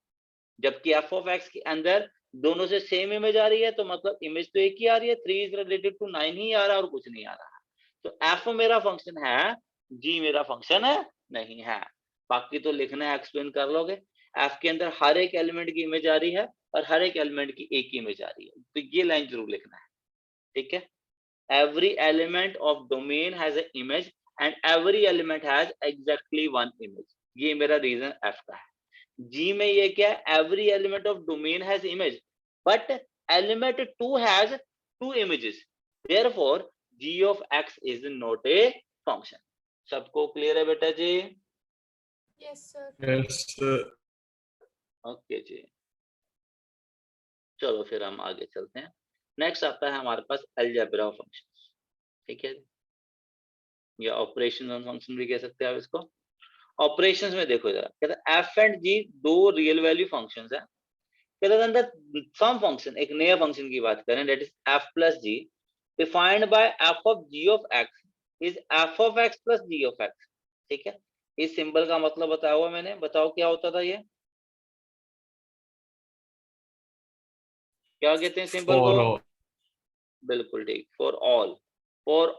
जबकि f of x के अंदर दोनों से सेम इमेज आ रही है, तो मतलब इमेज तो एक ही आ रही है, 3 is related to 9 ही आ रहा है और कुछ नहीं आ रहा है। तो f मेरा फंक्शन है, g मेरा फंक्शन है नहीं है। बाकी तो लिखना है, एक्सप्लेन कर लोगे। f के अंदर हर एक एलिमेंट की इमेज आ रही है और हर एक एलिमेंट की एक ही इमेज आ रही है, तो ये लाइन जरूर लिखना है। ठीक है, every element of domain has an image and every element has exactly one image। ये मेरा रीजन f का है। g में ये क्या है? every element of domain has image but element 2 has 2 images, therefore g of x is not a function। सबको clear है बेटा जी? Yes, sir. Yes, sir. Okay जी, चलो फिर हम आगे चलते हैं। नेक्स्ट आता है हमारे पास अलजेब्रा फंक्शन। ठीक है, या ऑपरेशन फंक्शन भी कह सकते हैं आप इसको। ऑपरेशंस में देखो जरा, कहता है एफ एंड जी दो रियल वैल्यू फंक्शंस हैं। कहता है अंदर सम फंक्शन, एक नया फंक्शन की बात करें, that is f plus g defined by f of g of x is f of x plus g of x. ठीक है, इस सिंबल का मतलब बताया हुआ मैंने, बताओ क्या होता था ये? क्या कहते हैं सिंबल For को? all. बिल्कुल ठीक, for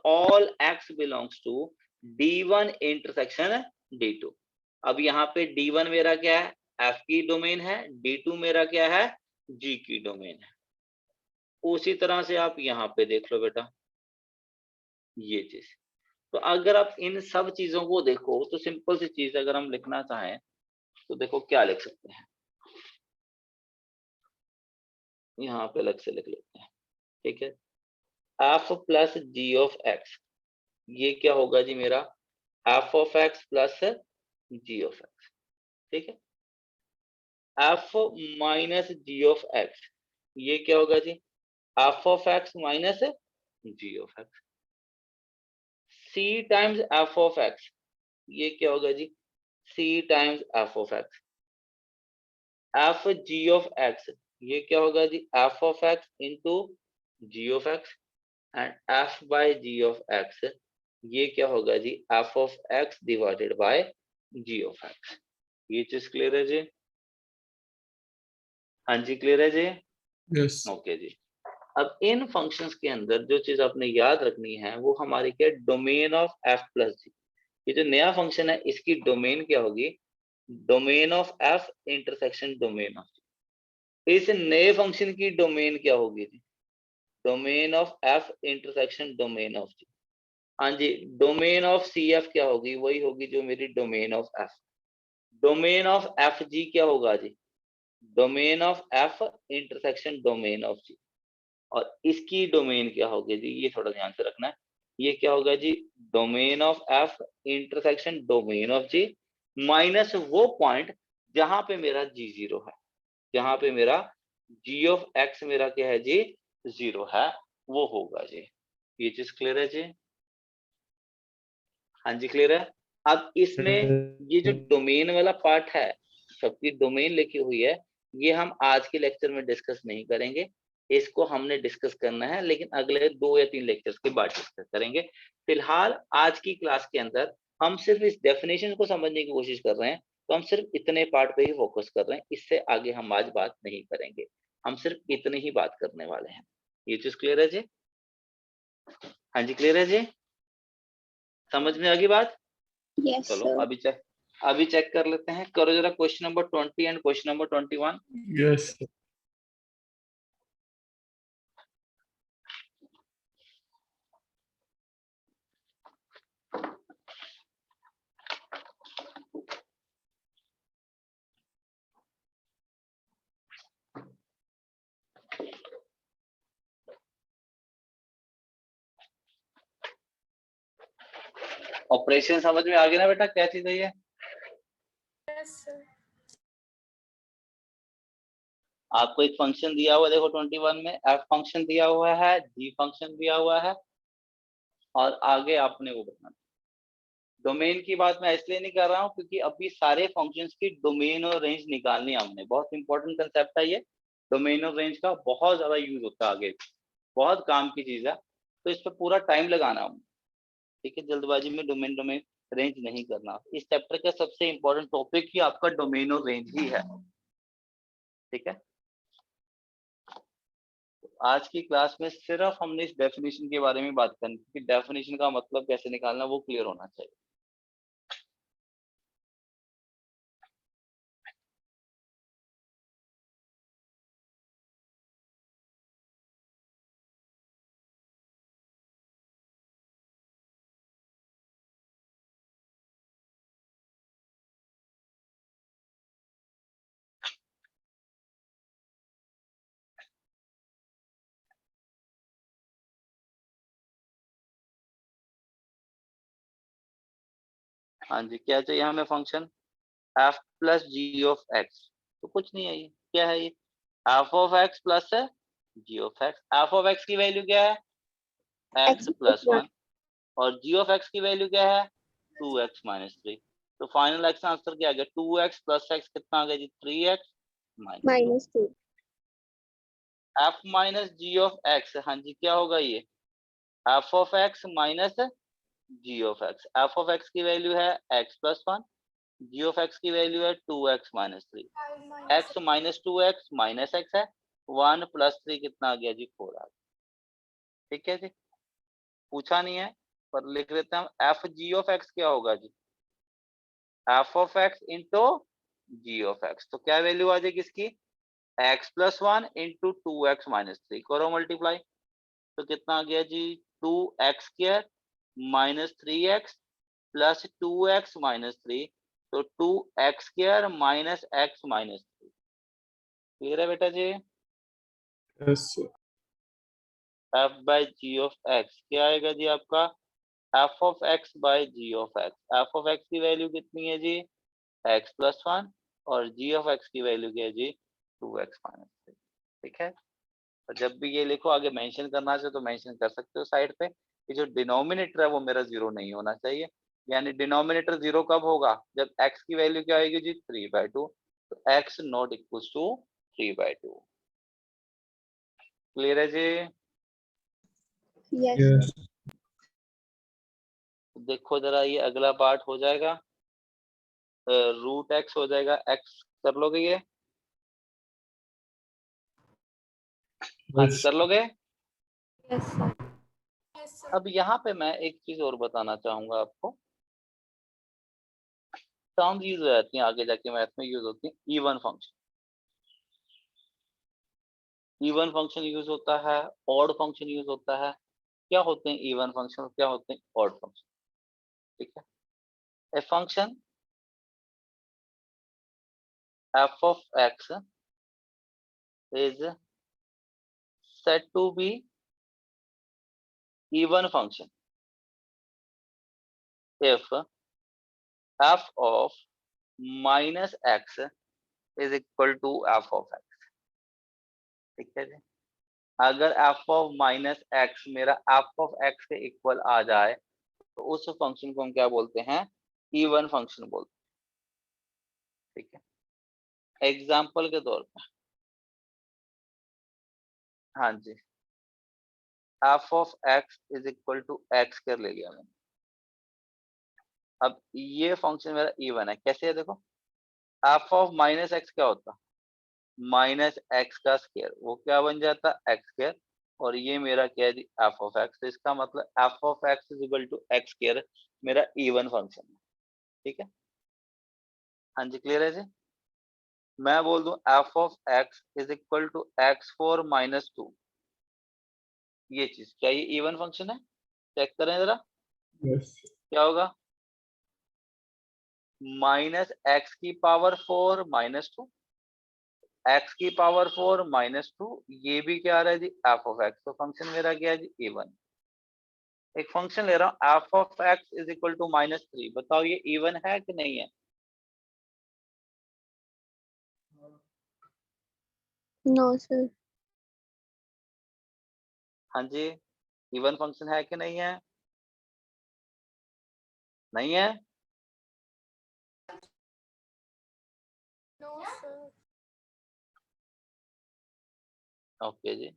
all x belongs to D1 intersection D2। अब यहाँ पे D1 मेरा क्या है? F की डोमेन है, D2 मेरा क्या है? G की डोमेन है। उसी तरह से आप यहाँ पे देख लो बेटा ये चीज। तो अगर आप इन सब चीजों को देखो तो सिंपल सी चीज अगर हम लिखना चाहें तो देखो क्या लिख सकते हैं, यहाँ पे अलग से लिख लेते हैं। ठीक है, f plus g of x, ये क्या होगा जी मेरा? f of x plus g of x. ठीक है, f minus g of x, ये क्या होगा जी? f of x minus g of x. C times f of x, ये क्या होगा जी? C times f of x. F g of x, ये क्या होगा जी? F of x into g of x. And f bye g of x, ये क्या होगा जी? F of x divided by g of x. ये चीज क्लियर है जी? हाँ जी, क्लियर है जी? Yes. ओके जी। अब इन फंक्शंस के अंदर जो चीज आपने याद रखनी है वो हमारी क्या? Domain of f plus g. ये जो नया फंक्शन है इसकी डोमेन क्या होगी? Domain of f intersection domain of g. इस नए फंक्शन की डोमेन क्या होगी जी? Domain of f intersection domain of g. हाँ जी, डोमेन ऑफ सी एफ क्या होगी? वही होगी जो मेरी domain of f. Domain of f g क्या होगा जी? Domain of f intersection domain of g. और इसकी डोमेन क्या होगी जी? ये थोड़ा ध्यान से रखना है। ये क्या होगा जी? Domain of f intersection domain of g minus वो पॉइंट जहां पे मेरा जी जीरो है, जहां पे मेरा जी ऑफ एक्स मेरा क्या है जी? जीरो है, वो होगा जी। ये चीज क्लियर है जी? हाँ जी, क्लियर है। अब इसमें ये जो डोमेन वाला पार्ट है, सबकी डोमेन लिखी हुई है, ये हम आज के लेक्चर में डिस्कस नहीं करेंगे। इसको हमने डिस्कस करना है लेकिन अगले 2 या 3 लेक्चर्स के बाद डिस्कस करेंगे। फिलहाल आज की क्लास के अंदर हम सिर्फ इस डेफिनेशन को समझने की कोशिश कर रहे हैं, तो हम सिर्फ इतने पार्ट पे ही फोकस कर रहे हैं। इससे आगे हम आज बात नहीं करेंगे, हम सिर्फ इतनी ही बात करने वाले हैं। ये चीज क्लियर है जी? हाँ जी, क्लियर है जी? समझ में आ गई बात? Yes, चलो sir. अभी चेक कर लेते हैं। करो जरा question number 20 and question number 21। Yes. Operation समझ में आ गया ना बेटा, क्या चीज है ये? Yes, sir. आपको एक फंक्शन दिया हुआ है, देखो 21 में एफ फंक्शन दिया हुआ है, जी फंक्शन दिया हुआ है, और आगे आपने वो बताना। डोमेन की बात मैं इसलिए नहीं कर रहा हूँ क्योंकि अभी सारे फंक्शंस की डोमेन और रेंज निकालनी है हमने। बहुत इंपॉर्टेंट कंसेप्ट है ये। डोमेन और रेंज का बहुत ज्यादा यूज होता है आगे, बहुत काम की चीज है, तो इस पर पूरा टाइम लगाना हमने। ठीक है, जल्दबाजी में डोमेन रेंज नहीं करना। इस चैप्टर का सबसे इंपॉर्टेंट टॉपिक ही आपका डोमेन और रेंज ही है। ठीक है, आज की क्लास में सिर्फ हमने इस डेफिनेशन के बारे में बात करनी है कि डेफिनेशन का मतलब कैसे निकालना, वो क्लियर होना चाहिए। हाँ जी, क्या चाहिए हमें? Function f plus g of x. तो कुछ नहीं है, ये क्या है? ये f of x plus g of x. F of x की वैल्यू क्या है? X plus 1। और जी ऑफ एक्स की वैल्यू क्या है? 2x minus 3। तो फाइनल एक्स आंसर क्या आ गया? 2x प्लस एक्स कितना आ गया जी? 3x minus 2। -2. F minus g of x, हाँ जी, क्या होगा ये? F of x minus g of x. F of x की वैल्यू है x plus 1, g of x की वैल्यू है 2x minus 3। 5 minus x minus 2x minus x है, 1 प्लस 3 कितना आ गया जी? 4 आ गया। ठीक है जी, पूछा नहीं है पर लिख लेते हैं हम। एफ जी ऑफ एक्स क्या होगा जी? F of x into g of x. तो क्या वैल्यू आ जाएगी इसकी? x plus 1 into 2x minus 3। करो मल्टीप्लाई, तो कितना आ गया जी? 2x square minus 3x plus 2x minus 3। तो 2x square minus x minus 3। Clear है बेटा जी? Yes, sir. f by g of x क्या आएगा जी आपका? f of x by g of x। f of x की वैल्यू कितनी है जी? x प्लस 1, और g ऑफ x की वैल्यू क्या है जी? 2x minus 3। ठीक है, और जब भी ये लिखो आगे मेंशन करना चाहिए तो मेंशन कर सकते हो साइड पे कि जो डिनोमिनेटर है वो मेरा 0 नहीं होना चाहिए। यानी डिनोमिनेटर 0 कब होगा? जब x की वैल्यू क्या आएगी जी 3/2, तो x not equals to 3/2। Clear है जी? Yes Yes. देखो जरा ये अगला पार्ट हो जाएगा, रूट x हो जाएगा, x कर लोगे ये? हाँ जी, Yes. कर लोगे? Yes sir. Yes, sir. अब यहाँ पे मैं एक चीज और बताना चाहूंगा आपको। टर्म्स यूज हो जाती हैं आगे जाके मैथ में यूज होती है even function. Even function use होता है, ऑड फंक्शन यूज होता है। क्या होते हैं इवन फंक्शन और क्या होते हैं ऑड फंक्शन? ठीक है, ए function f of x is said to be even function if f of minus x is equal to f of x। ठीक है जी, अगर f of minus x मेरा f of x के इक्वल आ जाए तो उस फंक्शन को हम क्या बोलते हैं? इवन फंक्शन बोलते हैं। ठीक है, एग्जाम्पल के तौर पे, हाँ जी, f of x is equal to x कर ले लिया मैंने। अब ये फंक्शन मेरा इवन है, कैसे है देखो, f of माइनस एक्स क्या होता? माइनस एक्स का स्क्वायर, वो क्या बन जाता? X square. और ये मेरा क्या है जी f of x, तो इसका मतलब f of x is equal to x square मेरा इवन फंक्शन है। ठीक है, हाँ जी, क्लियर है जी? मैं बोल दूं f of x is equal to x4 minus 2, ये चीज क्या ये इवन फंक्शन है? चेक करें जरा, Yes. क्या होगा? माइनस एक्स की पावर 4 माइनस 2, एक्स की पावर 4 माइनस 2, ये भी क्या आ रहा है जी f of x। तो फंक्शन मेरा क्या है जी इवन। एक फंक्शन ले रहा हूँ f of x is equal to -3, बताओ ये इवन है कि नहीं है? No sir. हाँ जी, इवन फंक्शन है कि नहीं है? नहीं है? No, sir. ओके जी,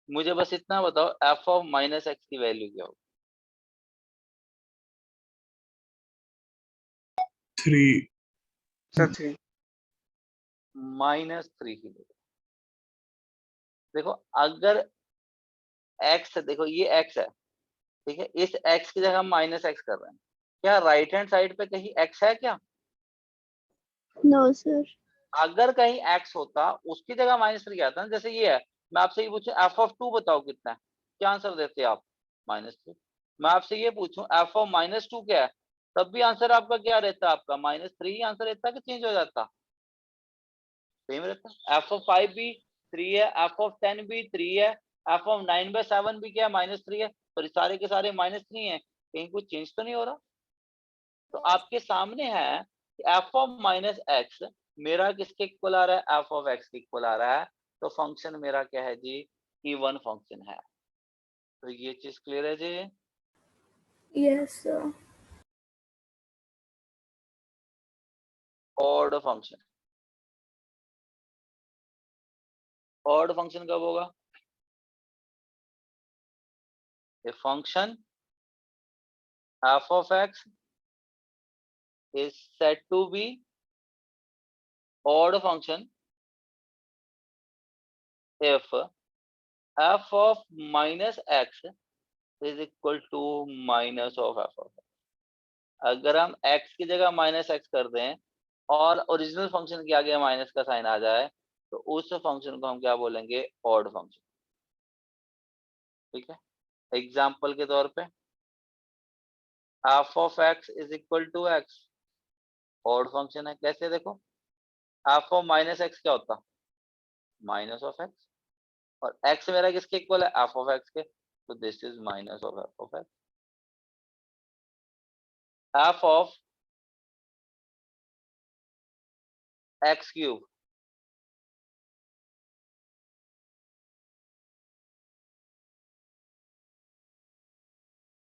मुझे बस इतना बताओ f of माइनस एक्स की वैल्यू क्या होगी? 3. Sir, 3. -3 की वैल्यू। देखो अगर x है, देखो ये x है, ठीक है, इस x की जगह हम माइनस एक्स कर रहे हैं, क्या राइट हैंड साइड पे कहीं x है क्या? No sir. अगर कहीं x होता उसकी जगह -3 आता ना, जैसे ये है, मैं आपसे ये पूछूं f of 2 बताओ कितना है, क्या आंसर देते आप? -3। मैं आपसे ये पूछूं f of -2 क्या है, तब भी आंसर आपका क्या रहता? आपका -3 ही आंसर रहता कि चेंज हो जाता? सेम रहता। f of 5 भी 3 है, f of 10 भी 3 है, f of 9/7 भी क्या है? -3 है। तो सारे के सारे -3 है, कहीं कुछ चेंज तो नहीं हो रहा? तो आपके सामने है कि f of माइनस एक्स मेरा किसके इक्वल आ रहा है? f of x के इक्वल आ रहा है। तो फंक्शन मेरा क्या है जी? इवन फंक्शन है। तो ये चीज क्लियर है जी? Yes sir. Odd function, odd function कब होगा? A function f of x is said to be odd function if f of minus x is equal to minus of f of x। अगर हम x की जगह minus x कर दें और original function के आगे माइनस का साइन आ जाए तो उस फंक्शन को हम क्या बोलेंगे? Odd function. ठीक है, एग्जाम्पल के तौर पे f of x is equal to x, odd function है। कैसे देखो, f of माइनस एक्स क्या होता? माइनस ऑफ एक्स, और x मेरा किसके इक्वल है? f of x के, तो this is minus of f of x। f of x cube,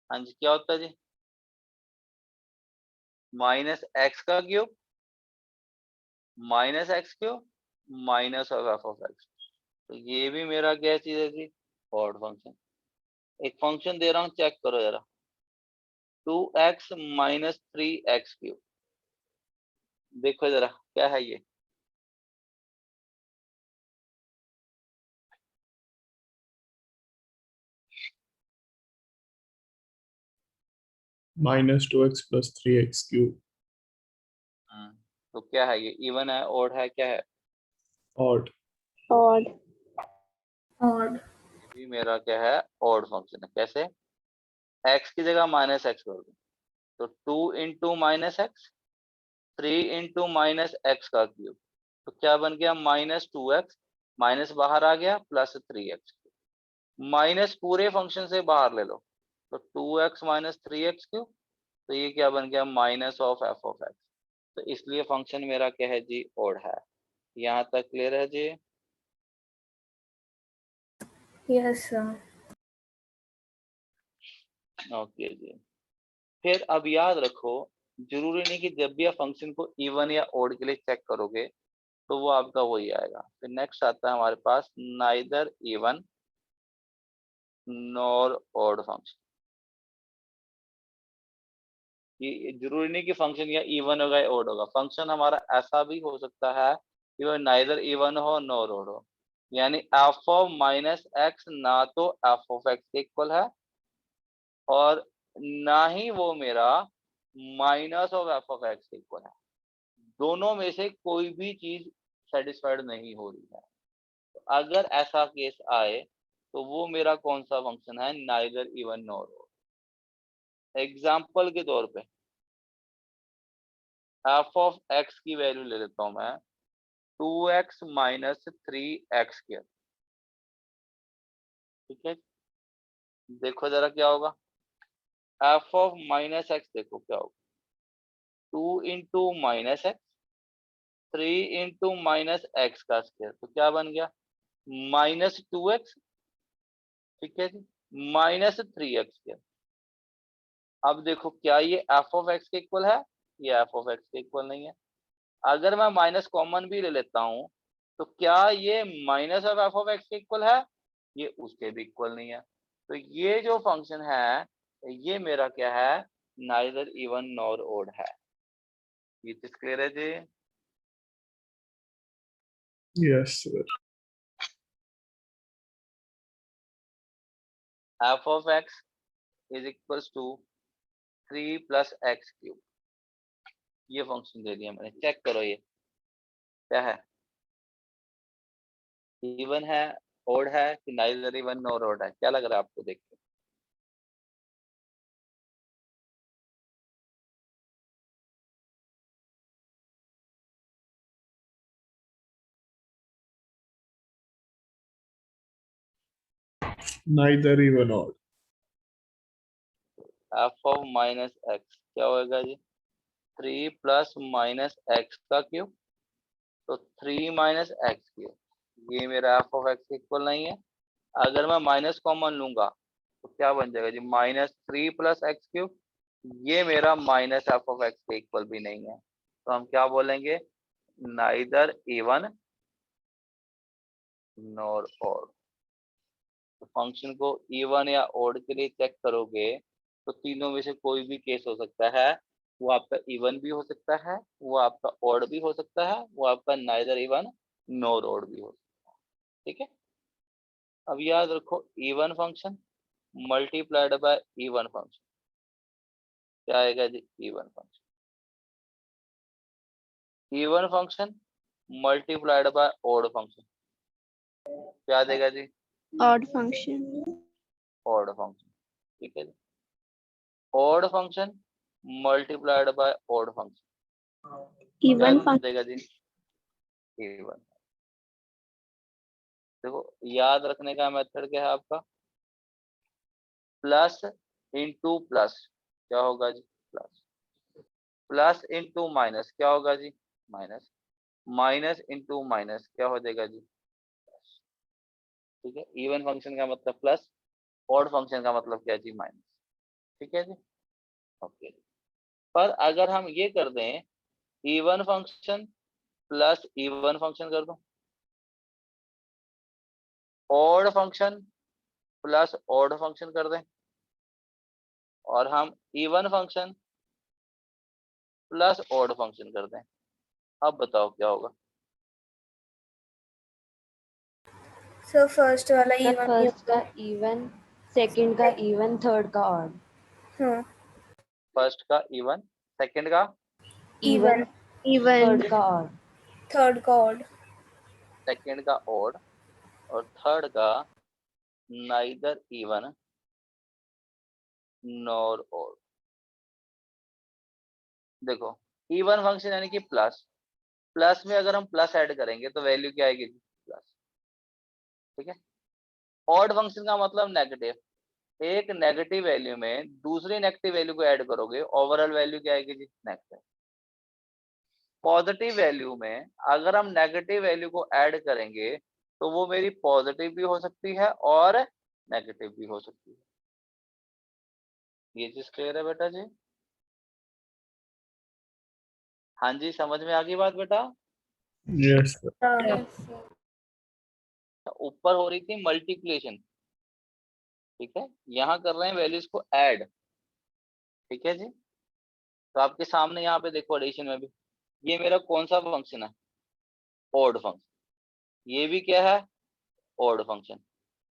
हाँ जी, क्या होता है जी? माइनस एक्स का cube minus x cube minus of f of x. तो ये भी मेरा क्या चीज है जी? Odd function. एक फंक्शन दे रहा हूँ, चेक करो जरा। 2x माइनस 3x क्यूब, देखो जरा क्या है ये? -2x + 3x cube. तो क्या है ये? इवन है, ऑड है, क्या है? ऑड। odd, और ये मेरा क्या है? ऑड फंक्शन है। कैसे? x की जगह माइनस एक्स कर दो, तो 2 into minus x, 3 into minus x का क्यूब। तो क्या बन गया? -2x, माइनस बाहर आ गया, प्लस 3x। माइनस पूरे फंक्शन से बाहर ले लो, तो 2x माइनस 3x क्यूब। तो ये क्या बन गया? Minus of f of x. तो इसलिए फंक्शन मेरा क्या है जी? ऑड है। यहाँ तक क्लियर है जी? Yes sir. ओके जी। फिर अब याद रखो, जरूरी नहीं कि जब भी आप फंक्शन को इवन या ऑड के लिए चेक करोगे तो वो आपका वही आएगा। फिर नेक्स्ट आता है हमारे पास neither even nor odd function. ये जरूरी नहीं कि फंक्शन या इवन होगा या ऑड होगा। फंक्शन हमारा ऐसा भी हो सकता है कि वो नाइदर इवन हो नॉर ऑड हो। यानी एफ ऑफ माइनस एक्स ना तो एफ ऑफ एक्स के इक्वल है और ना ही वो मेरा minus of f of x के इक्वल है। दोनों में से कोई भी चीज सेटिस्फाइड नहीं हो रही है। तो अगर ऐसा केस आए तो वो मेरा कौन सा फंक्शन है? Neither even nor odd. Example के तौर पे एफ ऑफ एक्स की वैल्यू ले लेता हूं मैं, 2x माइनस 3x स्क्वायर। ठीक है, देखो जरा क्या होगा। एफ ऑफ माइनस एक्स देखो क्या होगा, 2 into minus x, 3 into minus x का स्क्वायर। तो क्या बन गया? -2x। ठीक है जी, -3x स्क्वायर। अब देखो क्या ये एफ ऑफ एक्स के इक्वल है? ये एफ ऑफ एक्स के इक्वल नहीं है। अगर मैं माइनस कॉमन भी ले लेता हूं तो क्या ये minus of f of x के इक्वल है? ये उसके भी इक्वल नहीं है। तो ये जो फंक्शन है ये मेरा क्या है? नाइदर इवन नॉर ऑड है। ये चीज क्लियर है जी? Yes sir. F of x is equals to 3 plus x cube. ये फंक्शन दे दिया मैंने, चेक करो ये क्या है? इवन है, ऑड है कि नाइदर इवन नॉर ऑड है? क्या लग रहा है आपको देख के? Neither even odd. F of minus x क्या होगा जी? 3 प्लस माइनस एक्स का क्यूब। तो 3 माइनस एक्स क्यूब, ये मेरा एफ ऑफ एक्स इक्वल नहीं है। अगर मैं माइनस कॉमन लूंगा तो क्या बन जाएगा जी? -3 प्लस एक्स क्यूब। ये मेरा माइनस एफ ऑफ एक्स के इक्वल भी नहीं है। तो हम क्या बोलेंगे? Neither even nor odd. तो फंक्शन को इवन या ऑड के लिए चेक करोगे तो तीनों में से कोई भी केस हो सकता है। वो आपका इवन भी हो सकता है, वो आपका ऑड भी हो सकता है, वो आपका नाइदर इवन नॉर ऑड भी हो सकता है। ठीक है, अब याद रखो, even function multiplied by even function क्या आएगा जी? Even function. Even function multiplied by odd function क्या देगा जी? odd function, odd function. ठीक है जी, odd function multiplied by odd function क्या even function, देगा जी? इवन। देखो याद रखने का मेथड क्या है आपका? प्लस इंटू प्लस क्या होगा जी? प्लस। प्लस इंटू माइनस क्या होगा जी? माइनस। माइनस इंटू माइनस क्या हो जाएगा जी? ठीक है, इवन फंक्शन का मतलब प्लस, ऑड फंक्शन का मतलब क्या जी? माइनस। ठीक है जी, ओके। पर अगर हम ये कर दें even function plus even function कर दो, odd function plus odd function कर दें, और हम even function plus odd function कर दें, अब बताओ क्या होगा? सर फर्स्ट वाला सर इवन फर्स्ट का इवन, सेकंड का इवन, थर्ड का ऑड। हाँ फर्स्ट का इवन, सेकंड का इवन, इवन थर्ड का ऑड। थर्ड का ऑड। सेकंड का ऑड, और थर्ड का नाइदर इवन नॉर ऑड। देखो इवन फंक्शन यानी कि प्लस, प्लस में अगर हम प्लस ऐड करेंगे तो वैल्यू क्या आएगी? प्लस, ठीक है। ऑड फंक्शन का मतलब नेगेटिव, एक नेगेटिव वैल्यू में दूसरी नेगेटिव वैल्यू को ऐड करोगे, ओवरऑल वैल्यू क्या आएगी जी? नेगेटिव। पॉजिटिव वैल्यू में अगर हम नेगेटिव वैल्यू को ऐड करेंगे तो वो मेरी पॉजिटिव भी हो सकती है और नेगेटिव भी हो सकती है। ये चीज क्लियर है बेटा जी? हाँ जी, समझ में आ गई बात बेटा? Yes, sir. Yes, sir. ऊपर हो रही थी मल्टीप्लिकेशन, ठीक है, यहाँ कर रहे हैं वैल्यूज को ऐड, ठीक है जी। तो आपके सामने यहाँ पे देखो एडिशन में भी ये मेरा कौन सा फंक्शन है? Odd function. ये भी क्या है? Odd function.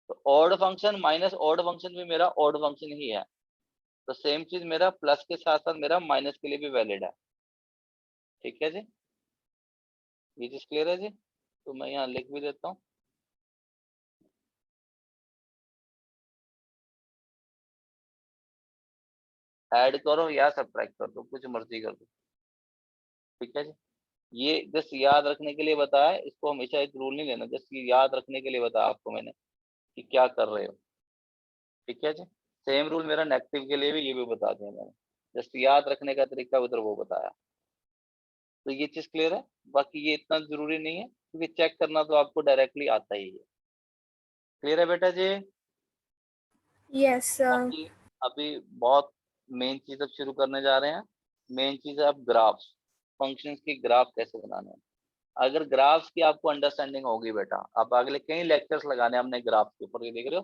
तो odd function minus odd function भी मेरा ऑड फंक्शन ही है, तो सेम चीज मेरा प्लस के साथ साथ मेरा माइनस के लिए भी वैलिड है, ठीक है जी। ये चीज क्लियर है जी? तो मैं यहाँ लिख भी देता हूँ, ऐड करो या सब्ट्रैक्ट कर दो, कुछ मर्जी कर दो, ठीक है जी। ये जस्ट याद रखने के लिए बताया, इसको हमेशा एक रूल नहीं लेना, जस्ट ये याद रखने के लिए बताया आपको मैंने कि क्या कर रहे हो, ठीक है जी। सेम रूल मेरा नेगेटिव के लिए भी, ये भी बता दिया मैंने, जस्ट याद रखने का तरीका उधर वो बताया। तो ये चीज क्लियर है? बाकी ये इतना जरूरी नहीं है क्योंकि चेक करना तो आपको डायरेक्टली आता ही है। क्लियर है बेटा जी? Yes sir. बाकी अभी बहुत मेन चीज अब शुरू करने जा रहे हैं। मेन चीज है अब ग्राफ्स, फंक्शंस की ग्राफ कैसे बनाने हैं। अगर ग्राफ्स की आपको अंडरस्टैंडिंग होगी बेटा, आप अगले कई लेक्चर्स लगाने हैं हमने ग्राफ के ऊपर, ये देख रहे हो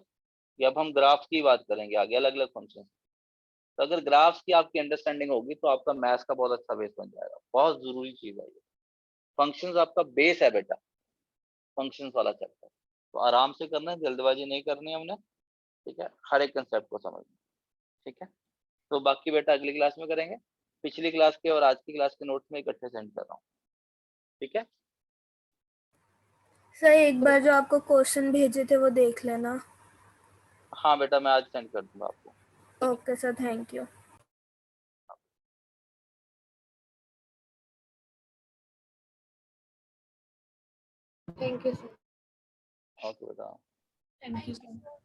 कि अब हम ग्राफ्स की बात करेंगे आगे, अलग अलग फंक्शन। तो अगर ग्राफ्स की आपकी अंडरस्टैंडिंग होगी तो आपका मैथ्स का बहुत अच्छा बेस बन जाएगा, बहुत जरूरी चीज है ये। फंक्शंस आपका बेस है बेटा, फंक्शंस वाला चैप्टर तो आराम से करना है, जल्दबाजी नहीं करनी है हमने, ठीक है, हर एक कंसेप्ट को समझना, ठीक है। तो बाकी बेटा अगली क्लास में करेंगे, पिछली क्लास के और आज की क्लास के नोट्स में इकट्ठे सेंड कर रहा हूँ, ठीक है। सर एक बार जो आपको क्वेश्चन भेजे थे वो देख लेना। हाँ बेटा मैं आज सेंड कर दूंगा आपको। Okay sir, thank you. Thank you, sir. Okay बेटा। Thank you, sir.